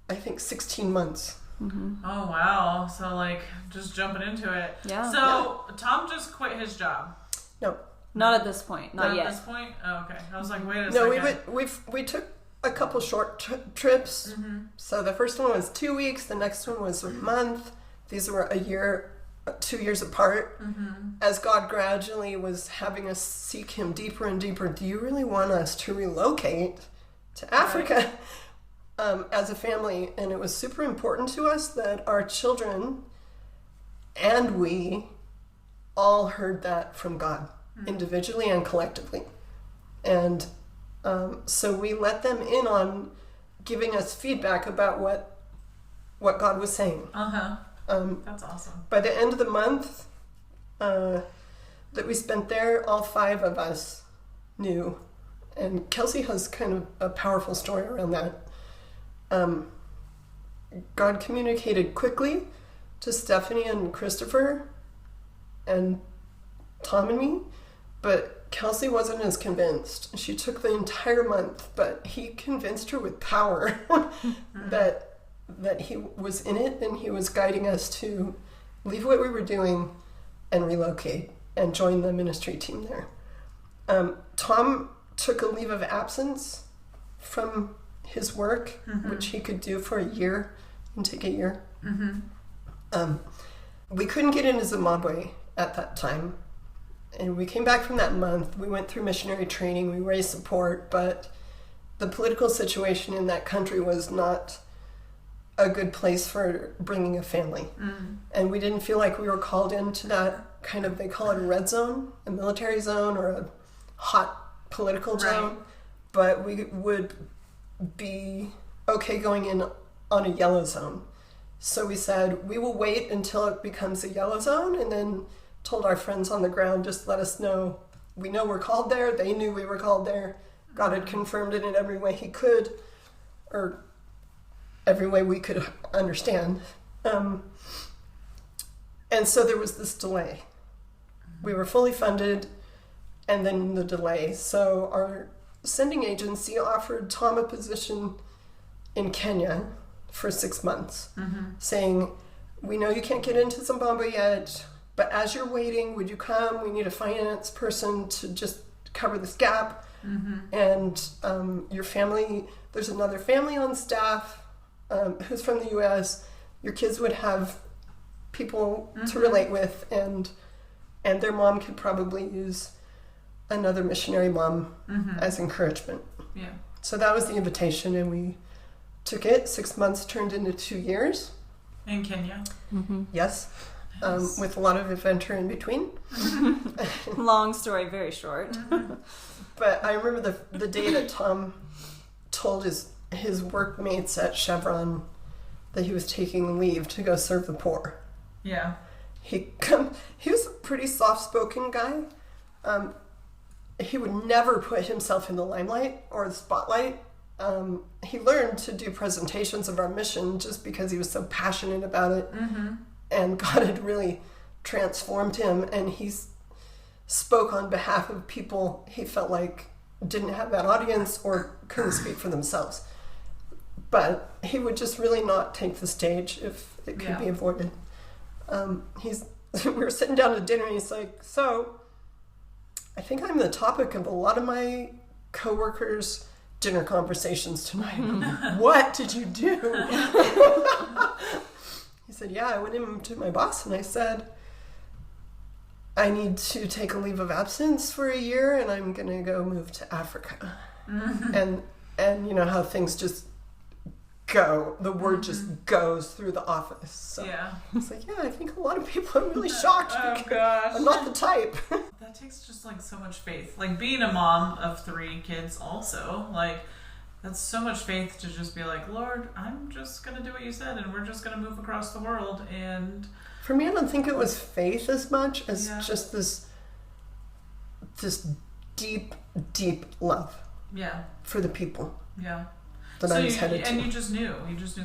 I think 16 months. Oh, wow. So, like, just jumping into it. Yeah. So, Tom just quit his job. No, Not at this point. Not At yet. this point? Oh, okay. I was like, wait a no, second. we took a couple short trips. Mm-hmm. So the first one was 2 weeks. The next one was a month. These were a year, 2 years apart. Mm-hmm. As God gradually was having us seek Him deeper and deeper. Do you really want us to relocate to Africa? As a family, and it was super important to us that our children and we all heard that from God, individually and collectively. And so we let them in on giving us feedback about what God was saying. Uh-huh. That's awesome. By the end of the month that we spent there, all 5 of us knew. And Kelsey has kind of a powerful story around that. God communicated quickly to Stephanie and Christopher and Tom and me, but Kelsey wasn't as convinced. She took the entire month, but he convinced her with power that he was in it and he was guiding us to leave what we were doing and relocate and join the ministry team there. Tom took a leave of absence from his work, which he could do for a year and take a year. We couldn't get into Zimbabwe at that time, and we came back from that month. We went through missionary training, we raised support, but the political situation in that country was not a good place for bringing a family. And we didn't feel like we were called into that kind of, they call it a red zone, a military zone, or a hot political zone, but we would be okay going in on a yellow zone. So we said, we will wait until it becomes a yellow zone, and then told our friends on the ground, just let us know. We know we're called there. They knew we were called there. God had confirmed it in every way He could, or every way we could understand. And so there was this delay. We were fully funded, and then the delay. So our sending agency offered Tom a position in Kenya for 6 months, saying, we know you can't get into Zimbabwe yet, but as you're waiting, would you come? We need a finance person to just cover this gap. And your family, there's another family on staff who's from the U.S. Your kids would have people to relate with, and their mom could probably use another missionary mom as encouragement. Yeah. So that was the invitation, and we took it. 6 months turned into 2 years. In Kenya. Yes. Nice. With a lot of adventure in between. Long story, very short. But I remember the day that Tom told his workmates at Chevron that he was taking leave to go serve the poor. Yeah. He was a pretty soft-spoken guy. He would never put himself in the limelight or the spotlight. He learned to do presentations of our mission just because he was so passionate about it. And God had really transformed him, and he spoke on behalf of people he felt like didn't have that audience or couldn't speak for themselves. But he would just really not take the stage if it could be avoided. We were sitting down to dinner, and he's like, so I think I'm the topic of a lot of my coworkers' dinner conversations tonight. What did you do? He said, yeah, I went in to my boss and I said, I need to take a leave of absence for a year, and I'm going to go move to Africa. And you know how things just go. The word just goes through the office. So Yeah. it's like, yeah, I think a lot of people are really shocked Oh because gosh. I'm not the type. That takes just like so much faith. Like being a mom of 3 kids also, like that's so much faith to just be like, Lord, I'm just gonna do what you said and we're just gonna move across the world. And For me, I don't think it was faith as much as Yeah. just this deep, deep love yeah, for the people yeah. that So I was headed and to. you just knew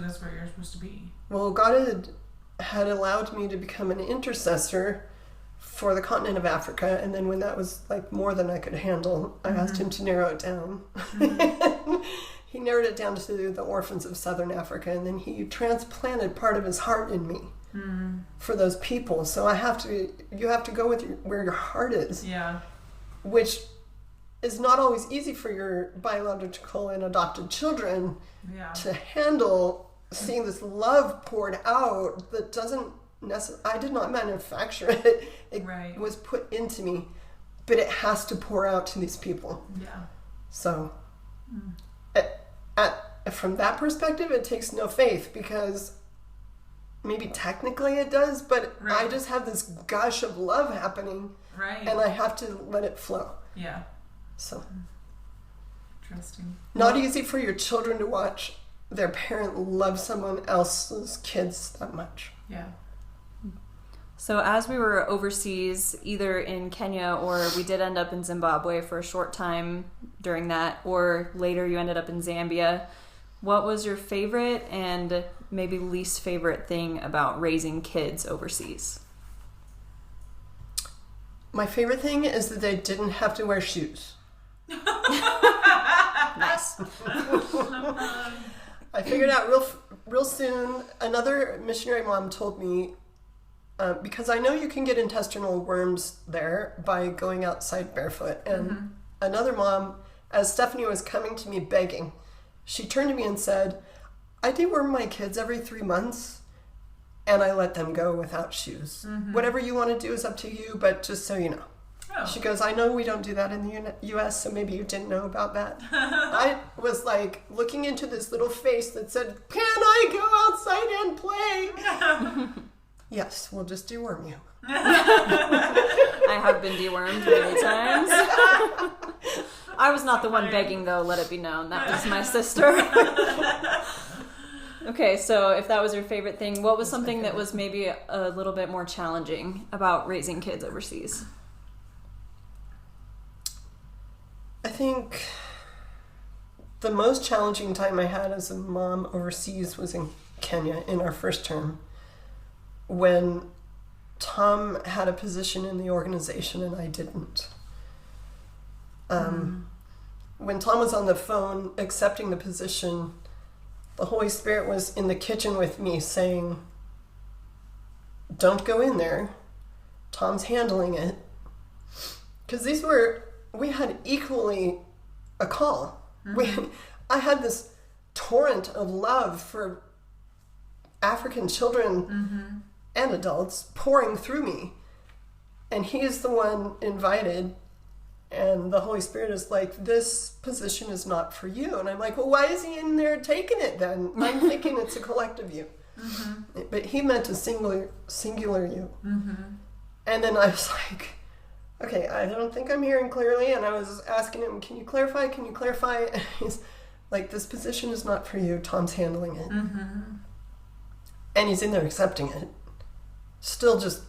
that's where you're supposed to be. Well, God had allowed me to become an intercessor for the continent of Africa, and then when that was like more than I could handle, I asked him to narrow it down. He narrowed it down to the orphans of Southern Africa, and then he transplanted part of his heart in me for those people. So you have to go with where your heart is, Yeah. which is not always easy for your biological and adopted children Yeah. to handle, seeing this love poured out that doesn't I did not manufacture it. It Right. was put into me, but it has to pour out to these people. Yeah. So from that perspective, it takes no faith, because maybe technically it does, but I Right. just have this gush of love happening, Right. and I have to let it flow. Yeah. So Interesting. not easy for your children to watch their parent love someone else's kids that much. Yeah. So as we were overseas, either in Kenya or we did end up in Zimbabwe for a short time during that, or later you ended up in Zambia, what was your favorite and maybe least favorite thing about raising kids overseas? My favorite thing is that they didn't have to wear shoes. Nice. I figured out real soon. Another missionary mom told me, because I know you can get intestinal worms there by going outside barefoot. And another mom, as Stephanie was coming to me begging, she turned to me and said, I deworm my kids every 3 months and I let them go without shoes. Whatever you want to do is up to you, but just so you know. Oh. She goes, I know we don't do that in the U.S., so maybe you didn't know about that. I was like looking into this little face that said, can I go outside and play? Yes, we'll just deworm you. I have been dewormed many times. I was not the one begging, though, let it be known. That was my sister. Okay, so if that was your favorite thing, what was something that was maybe a little bit more challenging about raising kids overseas? I think the most challenging time I had as a mom overseas was in Kenya in our first term, when Tom had a position in the organization and I didn't. When Tom was on the phone accepting the position, the Holy Spirit was in the kitchen with me saying, don't go in there. Tom's handling it. Because we had equally a call. I had this torrent of love for African children and adults pouring through me. And he is the one invited, and the Holy Spirit is like, this position is not for you. And I'm like, well, why is he in there taking it then? I'm thinking it's a collective you. But he meant a singular you. And then I was like, okay, I don't think I'm hearing clearly. And I was asking him, can you clarify? Can you clarify? And he's like, this position is not for you. Tom's handling it. And he's in there accepting it. Still just,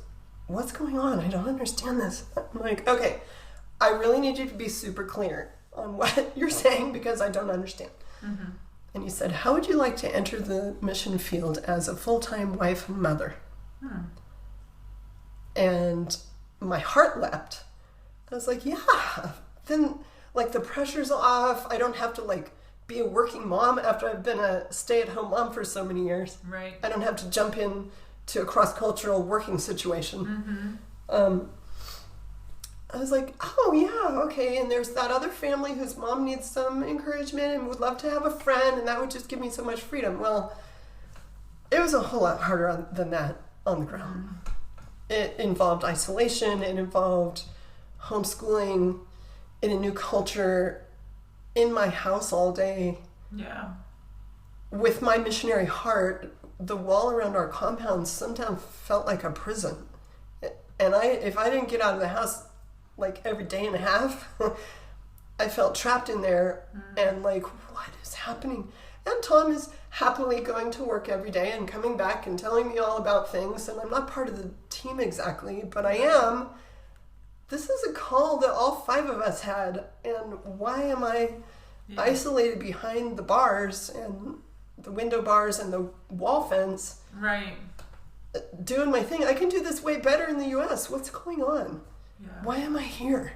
what's going on? I don't understand this. I'm like, okay, I really need you to be super clear on what you're saying because I don't understand. And he said, how would you like to enter the mission field as a full-time wife and mother? And my heart leapt. I was like, yeah. Then, like, the pressure's off. I don't have to, like, be a working mom after I've been a stay-at-home mom for so many years. Right. I don't have to jump in to a cross-cultural working situation. I was like, oh, yeah, okay. And there's that other family whose mom needs some encouragement and would love to have a friend, and that would just give me so much freedom. Well, it was a whole lot harder than that on the ground. It involved isolation. It involved homeschooling in a new culture, in my house all day. Yeah. with my missionary heart, the wall around our compound sometimes felt like a prison. And if I didn't get out of the house like every day and a half, I felt trapped in there and like, what is happening? And Tom is happily going to work every day and coming back and telling me all about things. And I'm not part of the team exactly, but I am. This is a call that all 5 of us had. And why am I isolated behind the bars and the window bars and the wall fence? Right. Doing my thing. I can do this way better in the U.S. What's going on? Yeah. Why am I here?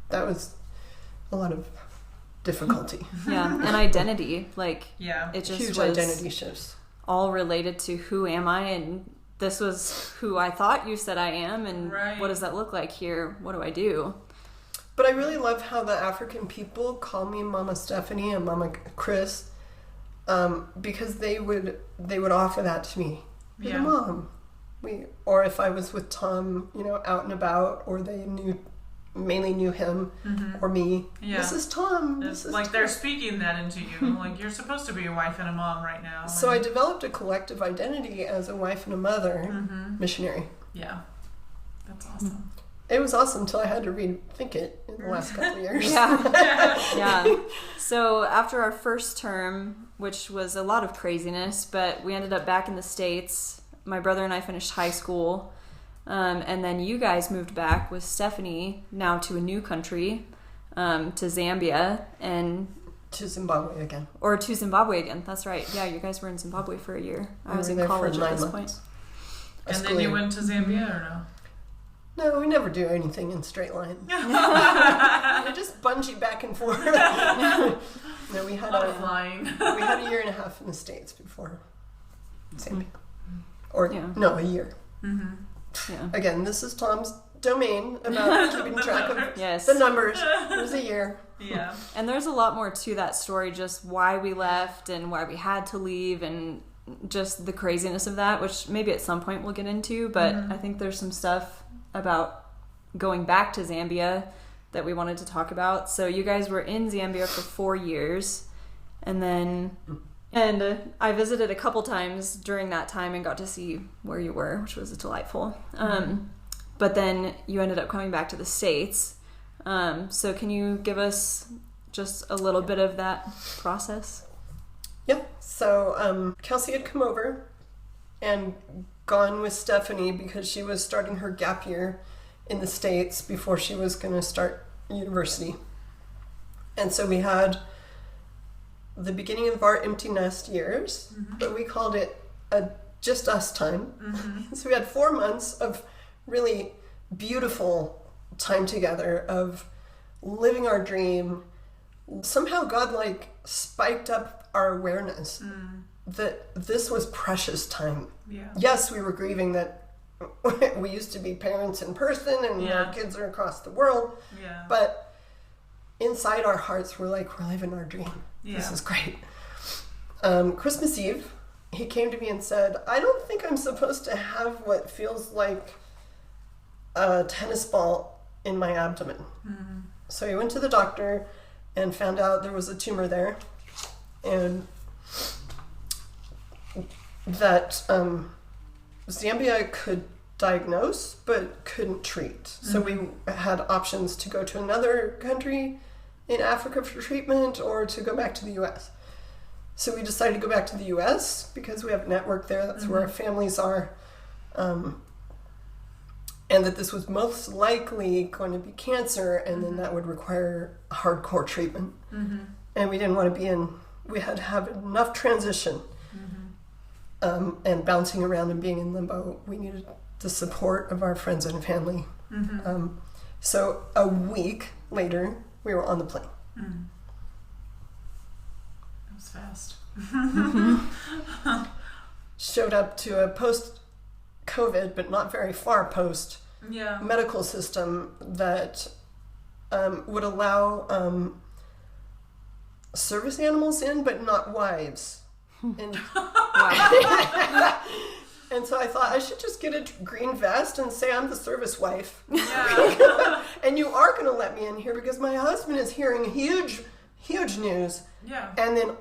That was a lot of difficulty. Yeah, and identity. Like, Yeah. it just Huge was identity shifts. all related to who am I, and this was who I thought you said I am, and Right. what does that look like here? What do I do? But I really love how the African people call me Mama Stephanie and Mama Chris, because they would offer that to me. You're Yeah. the mom. Or if I was with Tom, out and about, or they mainly knew him or me. Yeah. This is Tom. It's This is like Tom. they're speaking that into you. Like, you're supposed to be a wife and a mom right now. So I developed a collective identity as a wife and a mother, missionary. Yeah. That's awesome. It was awesome until I had to rethink it in the last couple of years. Yeah. So after our first term, which was a lot of craziness, but we ended up back in the States. My brother and I finished high school. And then you guys moved back with Stephanie now to a new country, to Zambia and To Zimbabwe again. or to Zimbabwe again. That's right. Yeah, you guys were in Zimbabwe for a year. I was We in were there for college at 9 this months. And then you went to Zambia or no? No, we never do anything in straight lines. We just bungee back and forth. No, we had Flying. we had a year and a half in the States before Zambia. Or Yeah. no, a year. Yeah. Again, this is Tom's domain about keeping track of Yes. the numbers. It was a year. Yeah. And there's a lot more to that story, just why we left and why we had to leave and just the craziness of that, which maybe at some point we'll get into, but I think there's some stuff about going back to Zambia that we wanted to talk about. So you guys were in Zambia for 4 years, and I visited a couple times during that time and got to see where you were, which was delightful. But then you ended up coming back to the States. So can you give us just a little bit of that process? Yep. So Kelsey had come over and gone with Stephanie because she was starting her gap year in the States before she was going to start university. And so we had the beginning of our empty nest years, but we called it a just us time. So we had 4 months of really beautiful time together, of living our dream. Somehow God spiked up our awareness that this was precious time. Yeah. Yes, we were grieving that we used to be parents in person and our kids are across the world, Yeah. but inside our hearts we're like, we're living our dream. This Yeah. is great. Christmas Eve, he came to me and said, I don't think I'm supposed to have what feels like a tennis ball in my abdomen. So he went to the doctor and found out there was a tumor there, and that Zambia could diagnose but couldn't treat. So we had options to go to another country in Africa for treatment or to go back to the U.S. So we decided to go back to the U.S. because we have a network there. That's where our families are. And that this was most likely going to be cancer, and then that would require hardcore treatment. And we didn't want to be we had to have enough transition. And bouncing around and being in limbo. We needed the support of our friends and family. So a week later, we were on the plane. That was fast. Showed up to a post-COVID, but not very far post, Yeah. medical system that would allow service animals in, but not wives. And, and so I thought I should just get a green vest and say I'm the service wife. Yeah. And you are going to let me in here because my husband is hearing huge news. Yeah. And then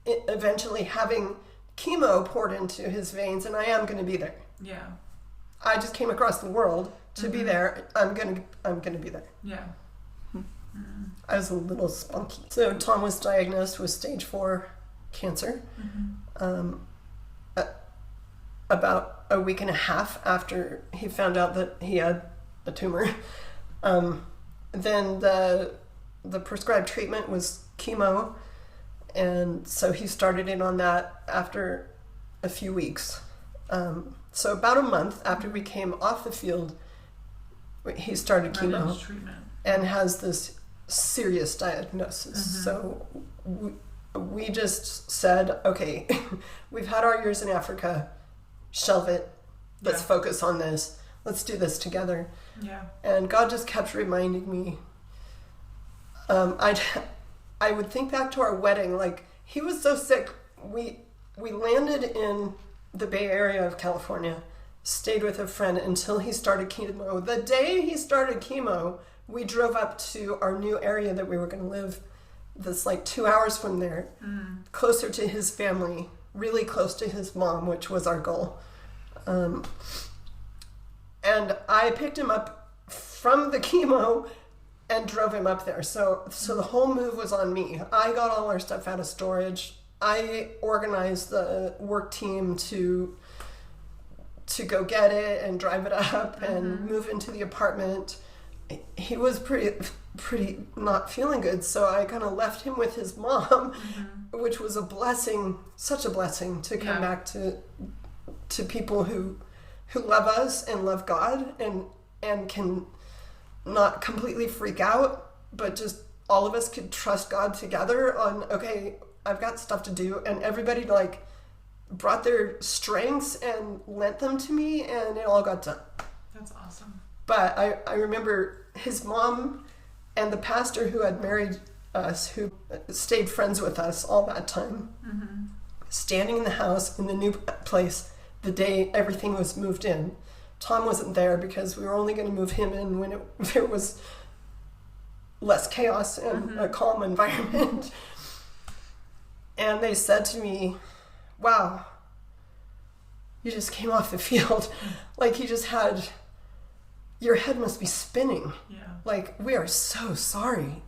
eventually having chemo poured into his veins, and I am going to be there. Yeah. I just came across the world to be there. I'm gonna be there. Yeah. I was a little spunky. So Tom was diagnosed with stage 4 cancer. About a week and a half after he found out that he had a tumor. Then the prescribed treatment was chemo, and so he started in on that after a few weeks. So about a month after we came off the field, he started chemo and has this serious diagnosis. So we just said, okay, we've had our years in Africa, shelve it, let's focus on this, let's do this together. Yeah. And God just kept reminding me, I would think back to our wedding, like he was so sick, we landed in the Bay Area of California, stayed with a friend until he started chemo. The day he started chemo, we drove up to our new area that we were going to live, that's like 2 hours from there, closer to his family, really close to his mom, which was our goal. And I picked him up from the chemo and drove him up there. So the whole move was on me. I got all our stuff out of storage. I organized the work team to go get it and drive it up and move into the apartment. He was pretty not feeling good, so I kind of left him with his mom, which was a blessing, such a blessing to come back to people who love us and love God and can not completely freak out, but just all of us could trust God together on, okay, I've got stuff to do, and everybody like brought their strengths and lent them to me, and it all got done. That's awesome. But I remember his mom and the pastor who had married us, who stayed friends with us all that time, standing in the house in the new place the day everything was moved in. Tom wasn't there because we were only going to move him in when there was less chaos and a calm environment. And they said to me, wow, you just came off the field. Like you just had, your head must be spinning. Yeah. Like, we are so sorry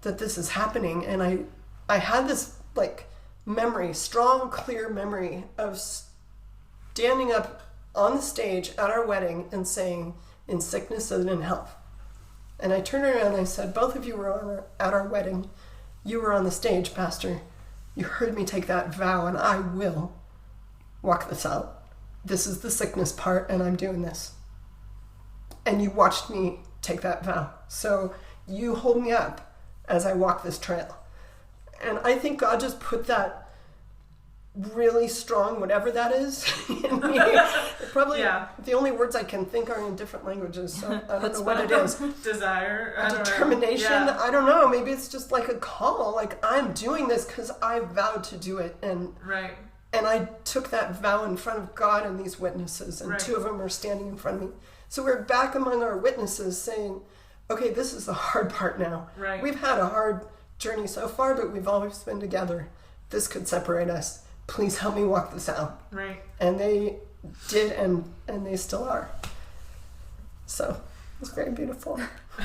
that this is happening. And I had this like memory, strong, clear memory of standing up on the stage at our wedding and saying, in sickness and in health. And I turned around and I said, both of you were at our wedding. You were on the stage, Pastor. You heard me take that vow, and I will walk this out. This is the sickness part, and I'm doing this. And you watched me take that vow. So you hold me up as I walk this trail. And I think God just put that really strong, whatever that is, in me. Probably the only words I can think are in different languages, so I don't know what it is. Desire. Determination. I don't know. Maybe it's just like a call. Like, I'm doing this because I vowed to do it. And I took that vow in front of God and these witnesses, and two of them are standing in front of me. So we're back among our witnesses saying, okay, this is the hard part now. We've had a hard journey so far, but we've always been together. This could separate us. Please help me walk this out. And they did, and they still are. So it's very beautiful.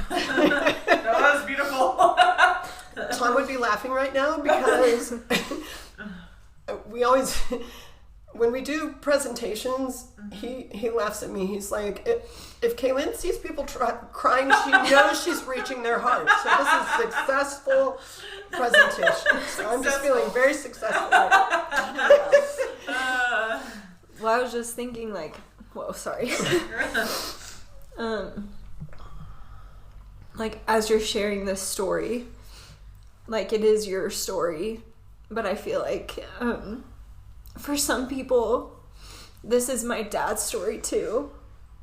That was beautiful. Tom would be laughing right now because we always, when we do presentations, he laughs at me. He's like, if Kaylin sees people crying, she knows she's reaching their heart. So this is a successful presentation. So I'm just feeling very successful right now. Well, I was just thinking like, whoa, sorry. Like, as you're sharing this story, like, it is your story, but I feel like for some people, this is my dad's story too.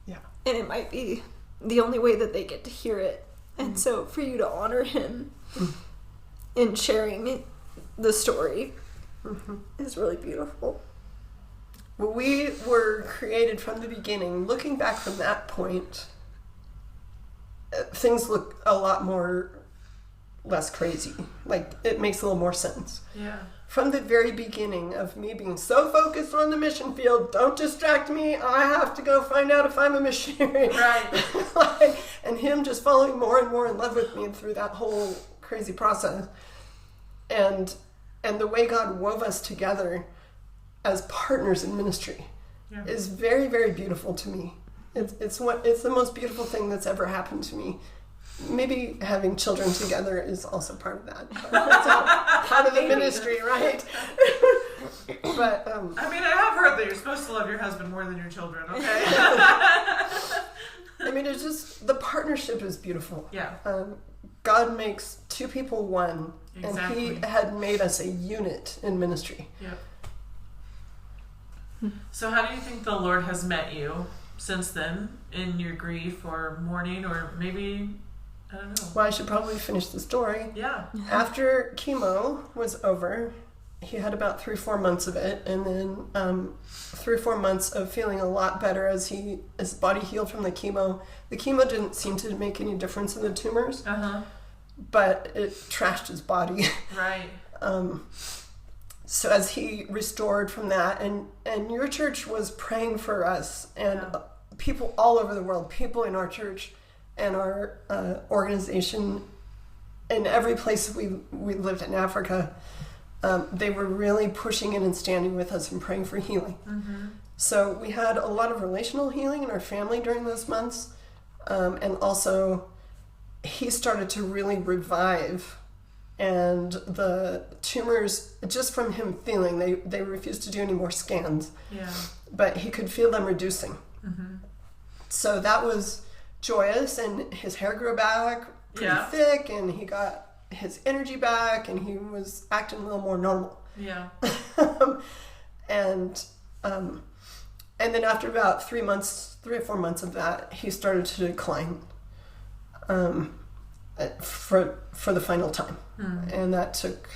Yeah. And it might be the only way that they get to hear it. And so for you to honor him in sharing the story is really beautiful. Well, we were created from the beginning. Looking back from that point, things look a lot more less crazy. Like, it makes a little more sense. Yeah. From the very beginning of me being so focused on the mission field, don't distract me, I have to go find out if I'm a missionary. Right. And him just falling more and more in love with me through that whole crazy process. And the way God wove us together as partners in ministry is very, very beautiful to me. It's the most beautiful thing that's ever happened to me. Maybe having children together is also part of that. It's part of the ministry, right? But I mean, I have heard that you're supposed to love your husband more than your children. Okay. I mean, it's just the partnership is beautiful. Yeah. God makes two people one, Exactly. and He had made us a unit in ministry. Yep. So, how do you think the Lord has met you since then in your grief or mourning, or maybe, I don't know? Well, I should probably finish the story. Yeah. After chemo was over, he had about 3-4 months of it, and then 3-4 months of feeling a lot better as his body healed from the chemo. The chemo didn't seem to make any difference in the tumors, but it trashed his body. Right. So as he restored from that, and your church was praying for us, and people all over the world, people in our church and our organization, in every place we lived in Africa, they were really pushing in and standing with us and praying for healing. Mm-hmm. So we had a lot of relational healing in our family during those months, and also he started to really revive. And the tumors, just from him feeling, they refused to do any more scans. Yeah. But he could feel them reducing. Mm-hmm. So that was joyous, and his hair grew back pretty thick, and he got his energy back, and he was acting a little more normal. Yeah. And then after about 3 or 4 months of that, he started to decline. For the final time. And that took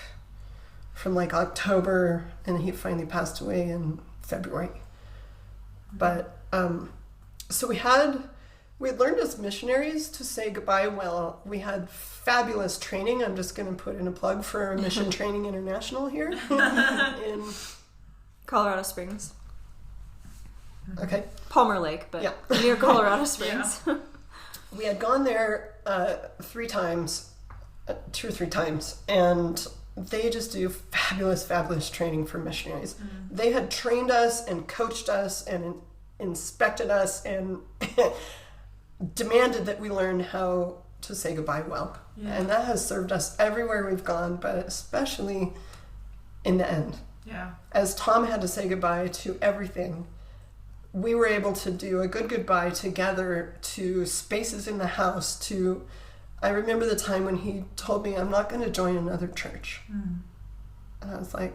from like October, and he finally passed away in February. But so we had learned as missionaries to say goodbye well. We had fabulous training. I'm just going to put in a plug for Mission Training International here in Colorado Springs. Okay. Palmer Lake, but near Colorado Springs. We had gone there 2 or 3 times, and they just do fabulous training for missionaries. They had trained us and coached us and inspected us and demanded that we learn how to say goodbye well. And that has served us everywhere we've gone, but especially in the end. Yeah. As Tom had to say goodbye to everything, we were able to do a good goodbye together to spaces in the house. I remember the time when he told me, I'm not going to join another church. And I was like,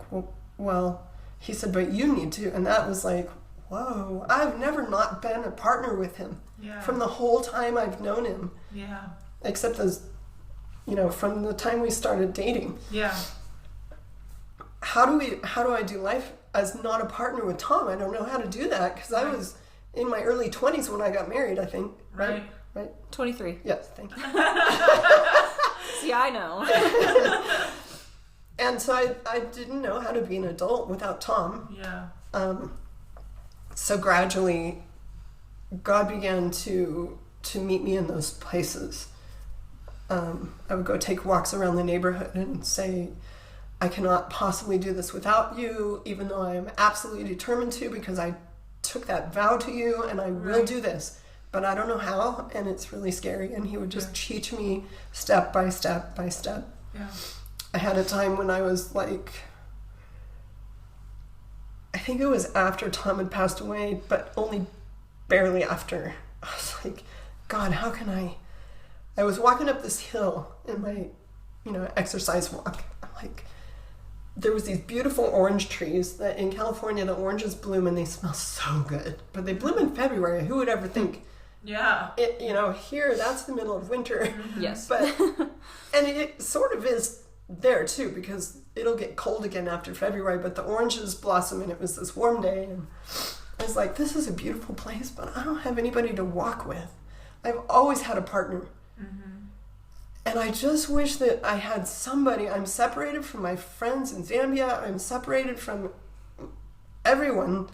well, he said, but you need to. And that was like, whoa, I've never not been a partner with him from the whole time I've known him. Yeah. Except from the time we started dating. Yeah. How do I do life as not a partner with Tom? I don't know how to do that, because I was in my early 20s when I got married, I think. Right? 23. Yes, thank you. See, I know. And so I didn't know how to be an adult without Tom. Yeah. So gradually, God began to meet me in those places. I would go take walks around the neighborhood and say, I cannot possibly do this without you, even though I am absolutely determined to, because I took that vow to you, and I will do this, but I don't know how, and it's really scary. And he would just teach me step by step by step. Yeah. I had a time when I was like, I think it was after Tom had passed away, but only barely after. I was like, God, how can I was walking up this hill in my, exercise walk. I'm like, there was these beautiful orange trees that in California, the oranges bloom and they smell so good, but they bloom in February. Who would ever think? Yeah. Here, that's the middle of winter. Yes. But, and it sort of is there too, because it'll get cold again after February, but the oranges blossom, and it was this warm day, and I was like, this is a beautiful place, but I don't have anybody to walk with. I've always had a partner. And I just wish that I had somebody. I'm separated from my friends in Zambia. I'm separated from everyone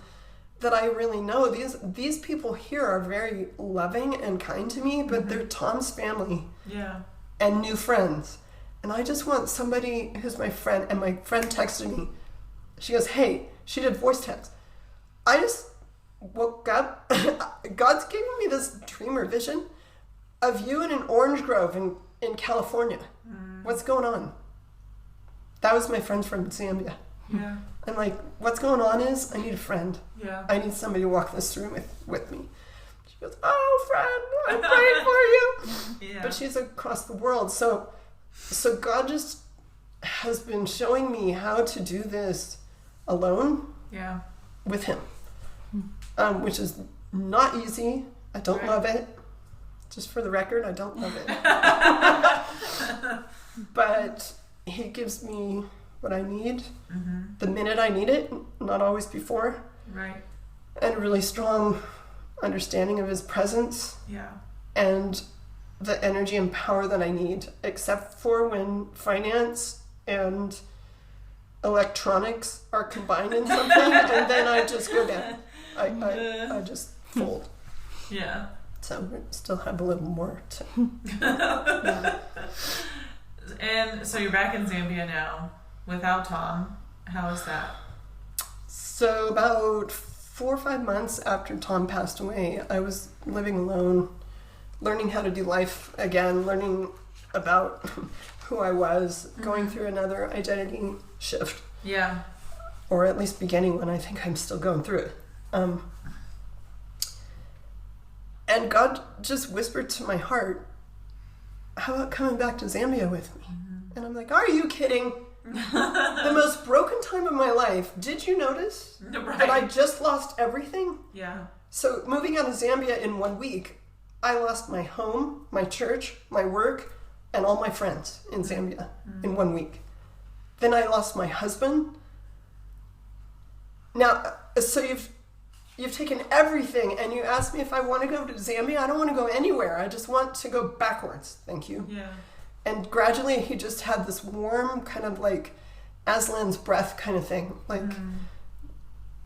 that I really know. These people here are very loving and kind to me, but they're Tom's family and new friends. And I just want somebody who's my friend. And my friend texted me. She goes, hey, she did voice text. I just woke up. God's giving me this dream or vision of you in an orange grove in California. What's going on? That was my friend from Zambia. Yeah. I'm like, what's going on is I need a friend. Yeah. I need somebody to walk this through with me. She goes, oh, friend, I'm praying for you. Yeah. But she's across the world. So God just has been showing me how to do this alone with him, which is not easy. I don't love it. Just for the record, I don't love it. But he gives me what I need the minute I need it, not always before. Right. And a really strong understanding of his presence. Yeah. And the energy and power that I need, except for when finance and electronics are combined in something, and then I just go down. I just fold. Yeah. So we still have a little more to. And so you're back in Zambia now without Tom. How is that? So about 4 or 5 months after Tom passed away, I was living alone, learning how to do life again, learning about who I was, going through another identity shift. Yeah. Or at least beginning one. I think I'm still going through it. And God just whispered to my heart, how about coming back to Zambia with me? And I'm like, are you kidding? The most broken time of my life. Did you notice that I just lost everything? Yeah. So moving out of Zambia in 1 week, I lost my home, my church, my work, and all my friends in Zambia in 1 week. Then I lost my husband. Now, so you've taken everything and you asked me if I want to go to Zambia. I don't want to go anywhere. I just want to go backwards. Thank you. Yeah. And gradually he just had this warm kind of like Aslan's breath kind of thing. Like,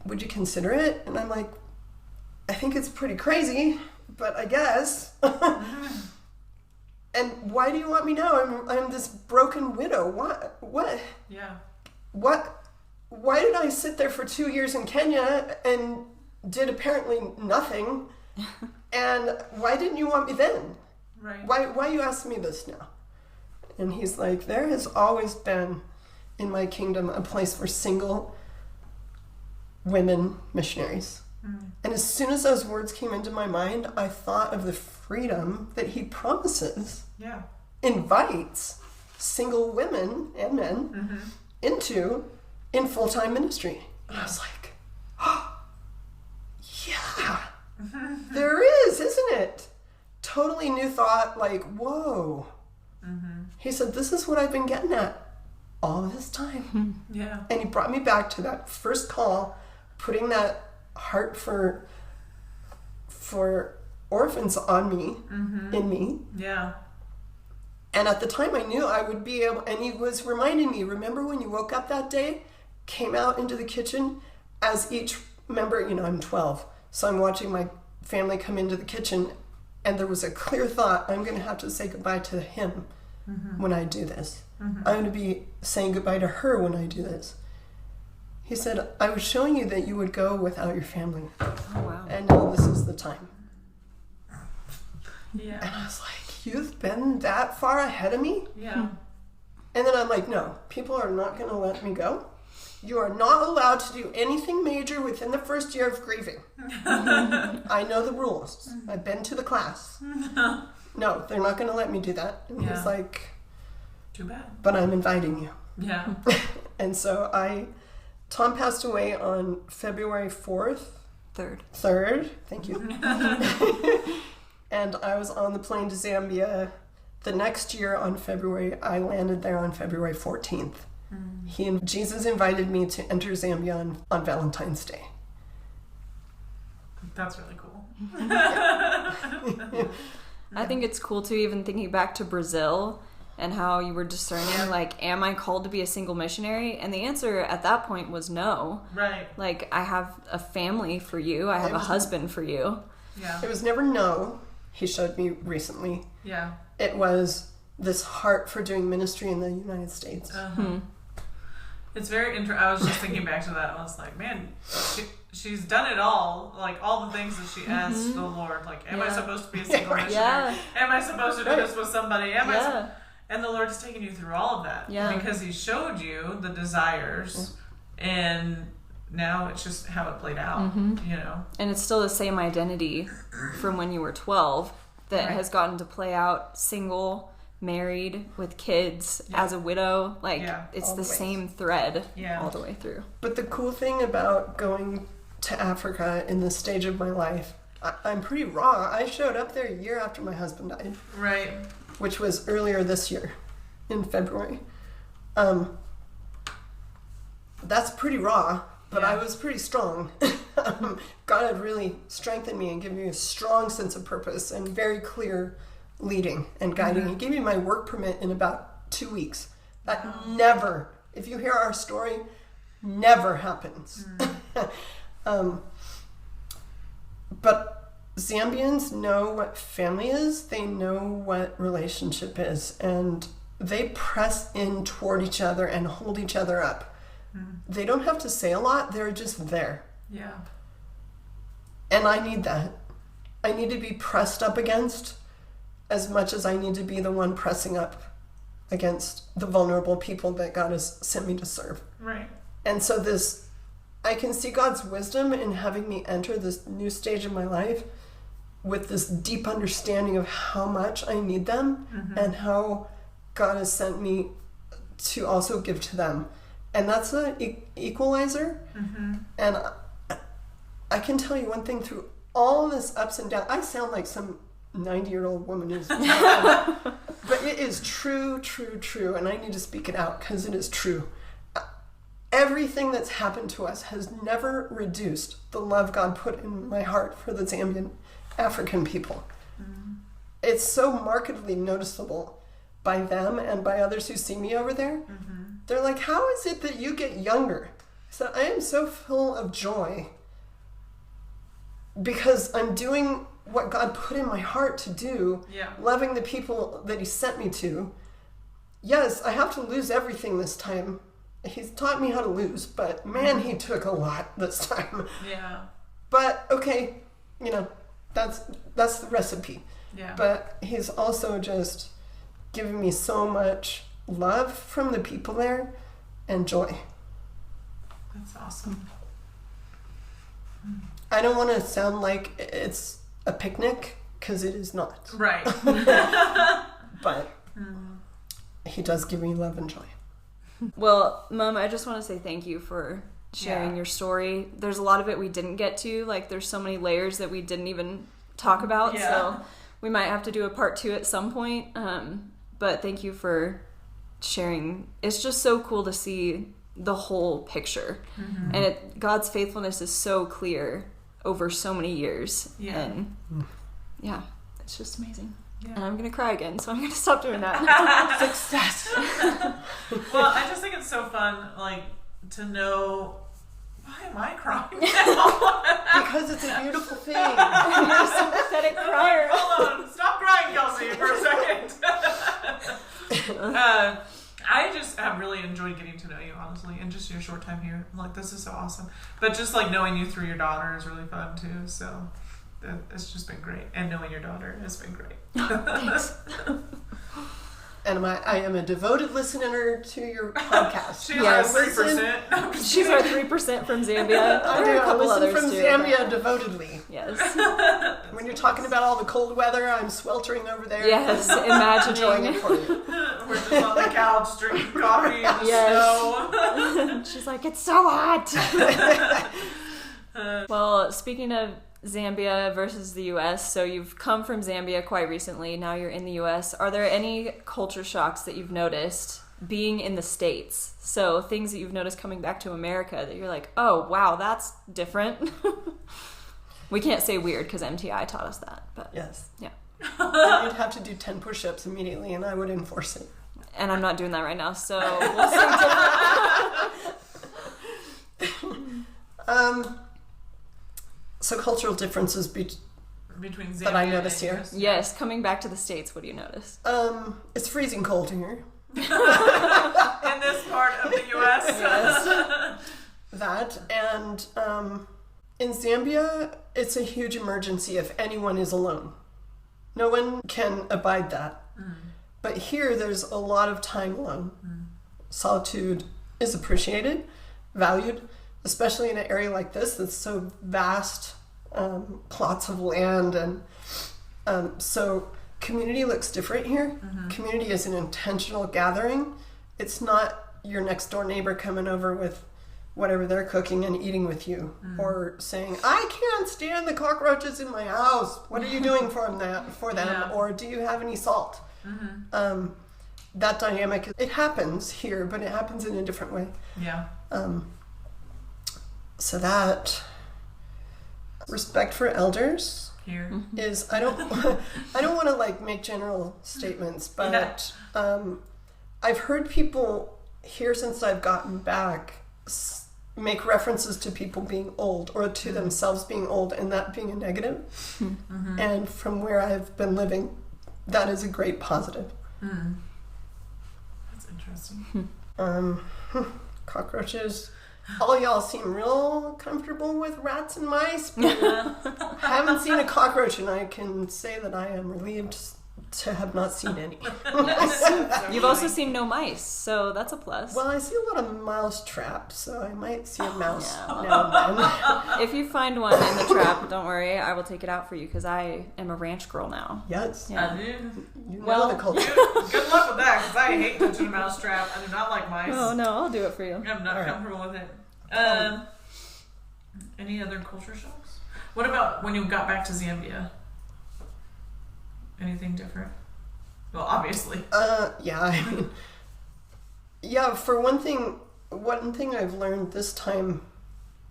would you consider it? And I'm like, I think it's pretty crazy, but I guess. And why do you want me now? I'm this broken widow. What? Yeah. Why did I sit there for 2 years in Kenya and did apparently nothing? And why didn't you want me then? Right. Why you asking me this now? And he's like, there has always been in my kingdom a place for single women missionaries. And as soon as those words came into my mind, I thought of the freedom that he promises, invites single women and men into in full-time ministry. And I was like, oh, yeah, there is, isn't it? Totally new thought, like, whoa. He said, this is what I've been getting at all this time. Yeah. And he brought me back to that first call, putting that heart for orphans on me, in me. Yeah. And at the time I knew I would be able, and he was reminding me, remember when you woke up that day, came out into the kitchen as each member, I'm 12, so I'm watching my family come into the kitchen, and there was a clear thought, I'm going to have to say goodbye to him when I do this. I'm going to be saying goodbye to her when I do this. He said, I was showing you that you would go without your family. Oh, wow. And now this is the time. Yeah. And I was like, you've been that far ahead of me? Yeah. And then I'm like, no, people are not going to let me go. You are not allowed to do anything major within the first year of grieving. I know the rules. I've been to the class. No, they're not going to let me do that. And he's like, too bad. But I'm inviting you. Yeah. And so Tom passed away on February 4th. 3rd. Thank you. And I was on the plane to Zambia the next year I landed there on February 14th. Jesus invited me to enter Zambia on Valentine's Day. That's really cool. I think it's cool too, even thinking back to Brazil. and how you were discerning, like, am I called to be a single missionary? And the answer at that point was no. Right. Like, I have a family for you. I have a husband for you. Yeah. It was never no, he showed me recently. Yeah. It was this heart for doing ministry in the United States. It's very interesting. I was just thinking back to that. I was like, man, she's done it all. Like, all the things that she asked the Lord. Like, am I supposed to be a single missionary? Yeah. Am I supposed to do this with somebody? And the Lord has taken you through all of that. Yeah. Because he showed you the desires. And now it's just how it played out, you know. And it's still the same identity from when you were 12 that has gotten to play out single, married, with kids, as a widow. Like, it's Always. the same thread all the way through. But the cool thing about going to Africa in this stage of my life, I'm pretty raw. I showed up there a year after my husband died. Right. Which was earlier this year, in February. That's pretty raw, but I was pretty strong. God had really strengthened me and given me a strong sense of purpose and very clear leading and guiding. He gave me my work permit in about 2 weeks. That never, if you hear our story, never happens. But Zambians know what family is. They know what relationship is. And they press in toward each other and hold each other up. They don't have to say a lot. They're just there. Yeah. And I need that. I need to be pressed up against as much as I need to be the one pressing up against the vulnerable people that God has sent me to serve. Right. And so I can see God's wisdom in having me enter this new stage of my life with this deep understanding of how much I need them and how God has sent me to also give to them. And that's an equalizer. And I can tell you one thing, through all this ups and downs, I sound like some 90-year-old woman who's but it is true, and I need to speak it out because it is true. Everything that's happened to us has never reduced the love God put in my heart for the Zambian African people. It's so markedly noticeable by them and by others who see me over there. They're like, how is it that you get younger? So I am so full of joy because I'm doing what God put in my heart to do, loving the people that he sent me to. Yes, I have to lose everything this time. He's taught me how to lose, but man, he took a lot this time. Yeah. But okay, you know, that's the recipe. Yeah. But he's also just given me so much love from the people there and joy. That's awesome. I don't want to sound like it's a picnic because it is not. Right. But he does give me love and joy. Well, Mom, I just want to say thank you for sharing your story. There's a lot of it we didn't get to. Like, there's so many layers that we didn't even talk about. Yeah. So we might have to do a part 2 at some point. But thank you for sharing. It's just so cool to see the whole picture. And God's faithfulness is so clear over so many years. And it's just amazing. And I'm going to cry again, so I'm going to stop doing that. Success. Well, I just think it's so fun, like, to know, why am I crying now? Because it's a beautiful thing. You're a sympathetic crier. Hold on, stop crying, Kelsey, for a second. I just have really enjoyed getting to know you, honestly, and just your short time here. I'm like, this is so awesome. But just like knowing you through your daughter is really fun too. So it's just been great, and knowing your daughter has been great. Thanks. And I am a devoted listener to your podcast. She's Yes. our 3%. She's our 3% from Zambia. I There are a do. I couple listen others from too. Zambia devotedly. Yes. When you're talking about all the cold weather, I'm sweltering over there. Yes, Enjoying imagining. it for you. We're just on the couch drinking coffee in the Yes. snow. She's like, it's so hot. Well, speaking of Zambia versus the US, so you've come from Zambia quite recently, now you're in the US. Are there any culture shocks that you've noticed being in the States? So things that you've noticed coming back to America that you're like, oh, wow, that's different. We can't say weird because MTI taught us that, but Yes. yeah. You'd have to do 10 push-ups immediately and I would enforce it. And I'm not doing that right now, so we'll see. So cultural differences between Zambia that I noticed and here. US. Yes, coming back to the States, what do you notice? It's freezing cold here. In this part of the U.S. Yes. That, and in Zambia, it's a huge emergency if anyone is alone. No one can abide that. But here, there's a lot of time alone. Solitude is appreciated, valued, especially in an area like this that's so vast, plots of land, and so community looks different here. Community is an intentional gathering. It's not your next door neighbor coming over with whatever they're cooking and eating with you, or saying, I can't stand the cockroaches in my house. What are you doing for them? Yeah. Or do you have any salt? That dynamic, it happens here, but it happens in a different way. Yeah. So that respect for elders Here. is, I don't want to like make general statements, but I've heard people here since I've gotten back make references to people being old or to themselves being old, and that being a negative. And from where I've been living, that is a great positive. That's interesting. Cockroaches. All y'all seem real comfortable with rats and mice, but I haven't seen a cockroach, and I can say that I am relieved to have not seen any. You've also seen no mice, so that's a plus. Well, I see a lot of mouse traps, so I might see a mouse Yeah. now and then. If you find one in the trap, don't worry, I will take it out for you because I am a ranch girl now. Yes. Yeah. I do. You know Well, the culture. Good luck with that, because I hate touching a mouse trap. I do not like mice. Oh no, I'll do it for you. I'm not All right. comfortable with it. Any other culture shocks? What about when you got back to Zambia? Anything different? Well, obviously. Yeah, I mean, yeah, for one thing I've learned this time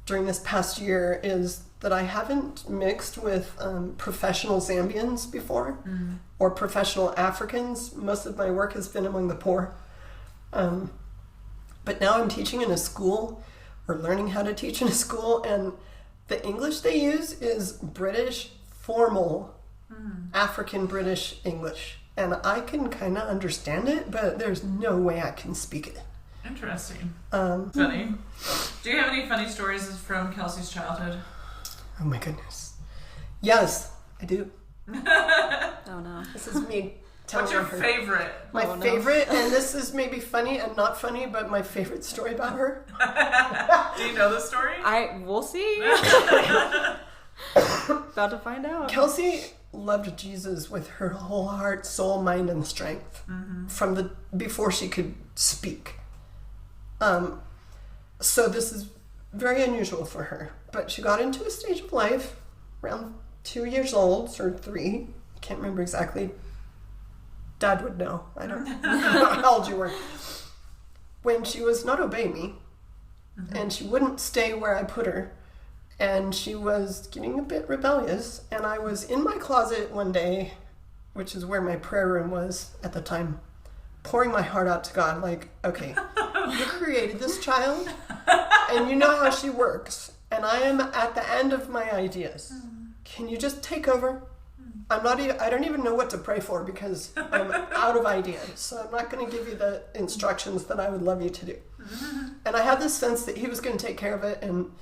during this past year is that I haven't mixed with professional Zambians before, or professional Africans. Most of my work has been among the poor. But now I'm teaching in a school, or learning how to teach in a school, and the English they use is British formal African British English. And I can kind of understand it, but there's no way I can speak it. Interesting. Funny. Do you have any funny stories from Kelsey's childhood? Oh my goodness. Yes, I do. Oh no. This is me telling What's your her. favorite? My Oh, no. favorite, and this is maybe funny and not funny, but my favorite story about her. Do you know the story? We'll see. About to find out. Kelsey loved Jesus with her whole heart, soul, mind, and strength from before she could speak. So this is very unusual for her. But she got into a stage of life around 2 years old, or 3. Can't remember exactly. Dad would know. I don't know how old you were. When she was not obeying me, and she wouldn't stay where I put her, and she was getting a bit rebellious, and I was in my closet one day, which is where my prayer room was at the time, pouring my heart out to God, like, okay, you created this child, and you know how she works, and I am at the end of my ideas. Can you just take over? I don't even know what to pray for because I'm out of ideas, so I'm not going to give you the instructions that I would love you to do. And I had this sense that he was going to take care of it, and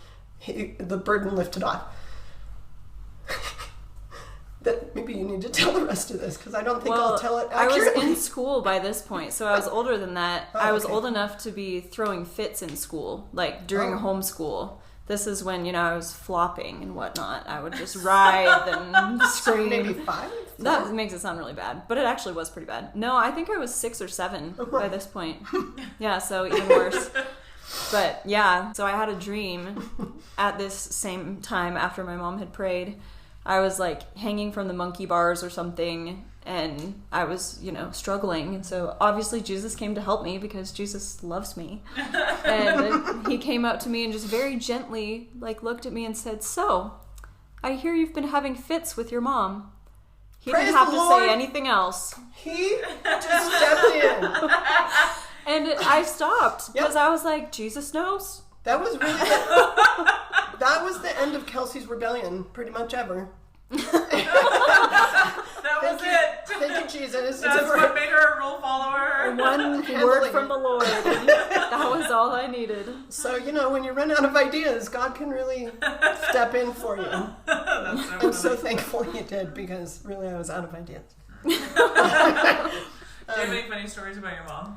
the burden lifted off. That maybe you need to tell the rest of this, because I don't think I'll tell it I accurately. was in school by this point, so I was older than that. Oh, I was okay. old enough to be throwing fits in school, like during homeschool. This is when, I was flopping and whatnot. I would just writhe and scream. Maybe 5? That makes it sound really bad, but it actually was pretty bad. No, I think I was 6 or 7 by this point. Yeah, so even worse. But yeah, so I had a dream at this same time after my mom had prayed. I was like hanging from the monkey bars or something, and I was, struggling. And so obviously Jesus came to help me because Jesus loves me. And he came up to me and just very gently looked at me and said, "So, I hear you've been having fits with your mom. He Praise didn't have the to Lord. say anything else. He just stepped in. And I stopped because Yep. I was like, Jesus knows. That was really that was the end of Kelsey's rebellion, pretty much ever. That was it. Thank you, Jesus. That's what made her a rule follower. One word from the Lord. And that was all I needed. So, when you run out of ideas, God can really step in for you. That's so I'm so funny. thankful he did, because really I was out of ideas. Do you have any funny stories about your mom?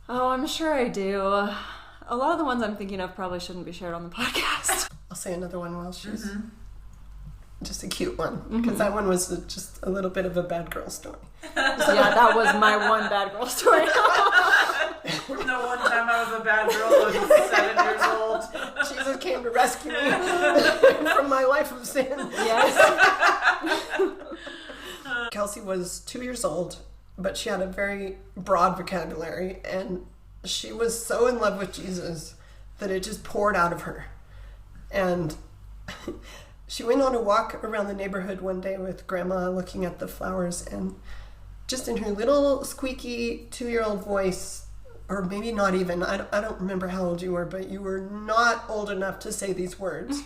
Oh, I'm sure I do. A lot of the ones I'm thinking of probably shouldn't be shared on the podcast. I'll say another one while she's just a cute one, because that one was just a little bit of a bad girl story. Yeah, that was my one bad girl story. The one time I was a bad girl, I was 7 years old. Jesus came to rescue me from my life of sin. Yes. Kelsey was 2 years old, but she had a very broad vocabulary, and she was so in love with Jesus that it just poured out of her. And she went on a walk around the neighborhood one day with Grandma, looking at the flowers, and just in her little squeaky 2-year-old voice, or maybe not even, I don't remember how old you were, but you were not old enough to say these words.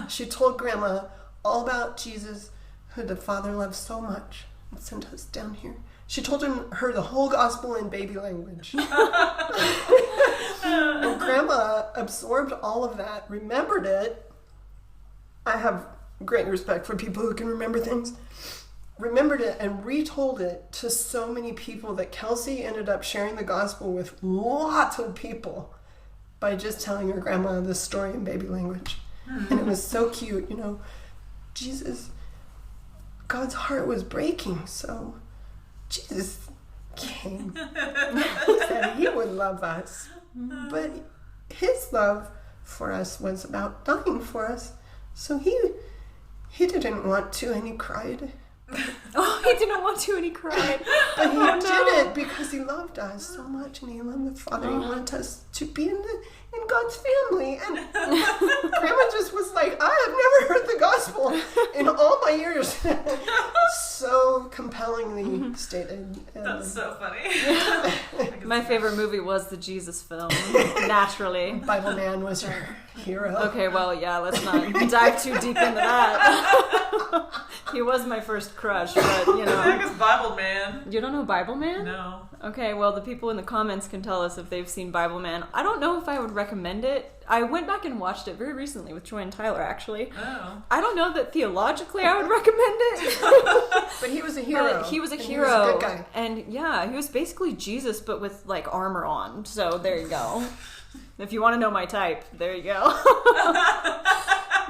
She told Grandma all about Jesus, who the Father loves so much and sent us down here. She told her the whole gospel in baby language. And Grandma absorbed all of that, remembered it. I have great respect for people who can remember things. Remembered it and retold it to so many people that Kelsey ended up sharing the gospel with lots of people by just telling her grandma this story in baby language. And it was so cute, Jesus, God's heart was breaking, so Jesus came. He said he would love us, but his love for us was about dying for us. So he didn't want to, and he cried. Oh, he didn't want to and he cried. But he did it because he loved us so much, and he loved the Father. He wanted us to be in God's family. And Grandma just was like, I have never heard the gospel in all my years. So compellingly stated. That's so funny. My favorite movie was the Jesus film, naturally. Bible Man was her hero. Okay, well, yeah, let's not dive too deep into that. He was my first crush, but, Who the heck is Bible Man? You don't know Bible Man? No. Okay, well, the people in the comments can tell us if they've seen Bible Man. I don't know if I would recommend it. I went back and watched it very recently with Troy and Tyler, actually. Oh. I don't know that theologically I would recommend it. But he was a hero. But he was a and hero. He was a good guy. And yeah, he was basically Jesus, but with like armor on. So there you go. If you want to know my type, there you go.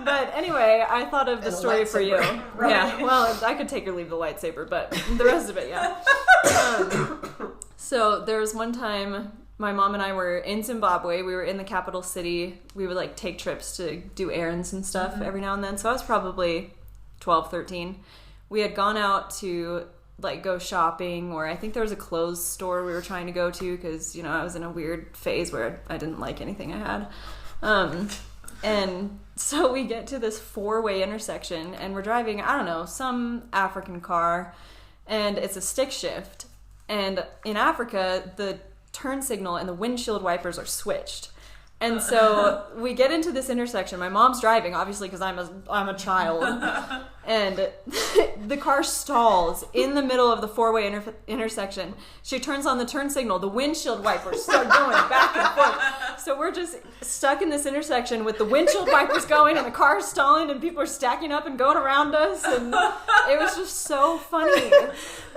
But anyway, I thought of the And a story for you. lightsaber. Yeah, well, I could take or leave the lightsaber, but the rest of it, yeah. So there was one time my mom and I were in Zimbabwe. We were in the capital city. We would like take trips to do errands and stuff every now and then. So I was probably 12, 13. We had gone out to like go shopping, or I think there was a clothes store we were trying to go to because, I was in a weird phase where I didn't like anything I had. And so we get to this 4-way intersection and we're driving, I don't know, some African car, and it's a stick shift. And in Africa, the turn signal and the windshield wipers are switched. And so we get into this intersection. My mom's driving, obviously, because I'm a child. And the car stalls in the middle of the 4-way intersection. She turns on the turn signal. The windshield wipers start going back and forth. So we're just stuck in this intersection with the windshield wipers going and the car stalling and people are stacking up and going around us. And it was just so funny.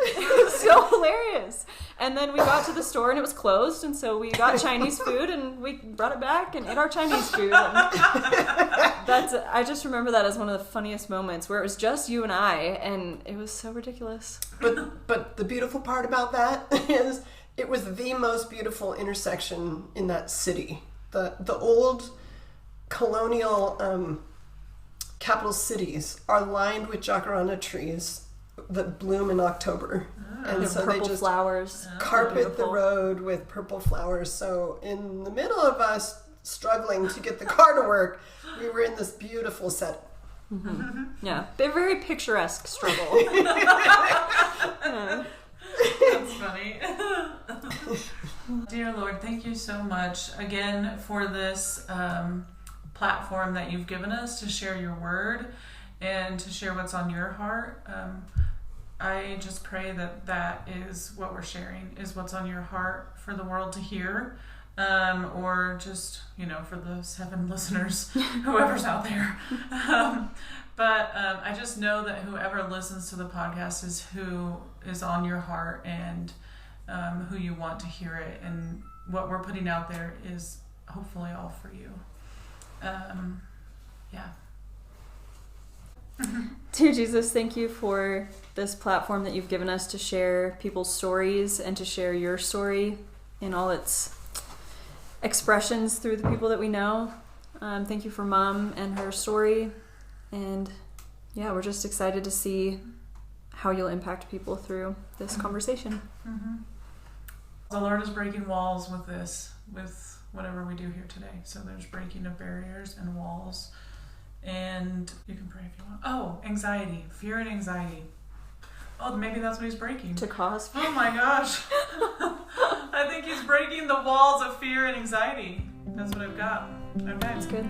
It was so hilarious. And then we got to the store and it was closed, and so we got Chinese food and we brought it back and ate our Chinese food. And I just remember that as one of the funniest moments where it was just you and I, and it was so ridiculous. But the beautiful part about that is it was the most beautiful intersection in that city. The old colonial capital cities are lined with jacaranda trees that bloom in October. And so purple they just flowers. carpet Beautiful. the road with purple flowers. So in the middle of us struggling to get the car to work, we were in this beautiful set. Yeah, they're very picturesque struggle. That's funny. Dear Lord, thank you so much again for this platform that you've given us to share your word and to share what's on your heart. I just pray that that is what we're sharing, is what's on your heart for the world to hear, or just, for the 7 listeners, whoever's out there. But I just know that whoever listens to the podcast is who is on your heart and who you want to hear it. And what we're putting out there is hopefully all for you. Yeah. Dear Jesus, thank you for this platform that you've given us to share people's stories and to share your story in all its expressions through the people that we know. Thank you for Mom and her story. And yeah, we're just excited to see how you'll impact people through this conversation. Mm-hmm. The Lord is breaking walls with this, with whatever we do here today. So there's breaking of barriers and walls. And you can pray if you want. Oh, anxiety, fear and anxiety. Oh, maybe that's what he's breaking. To cause fear. Oh my gosh. I think he's breaking the walls of fear and anxiety. That's what I've got. Okay. That's good.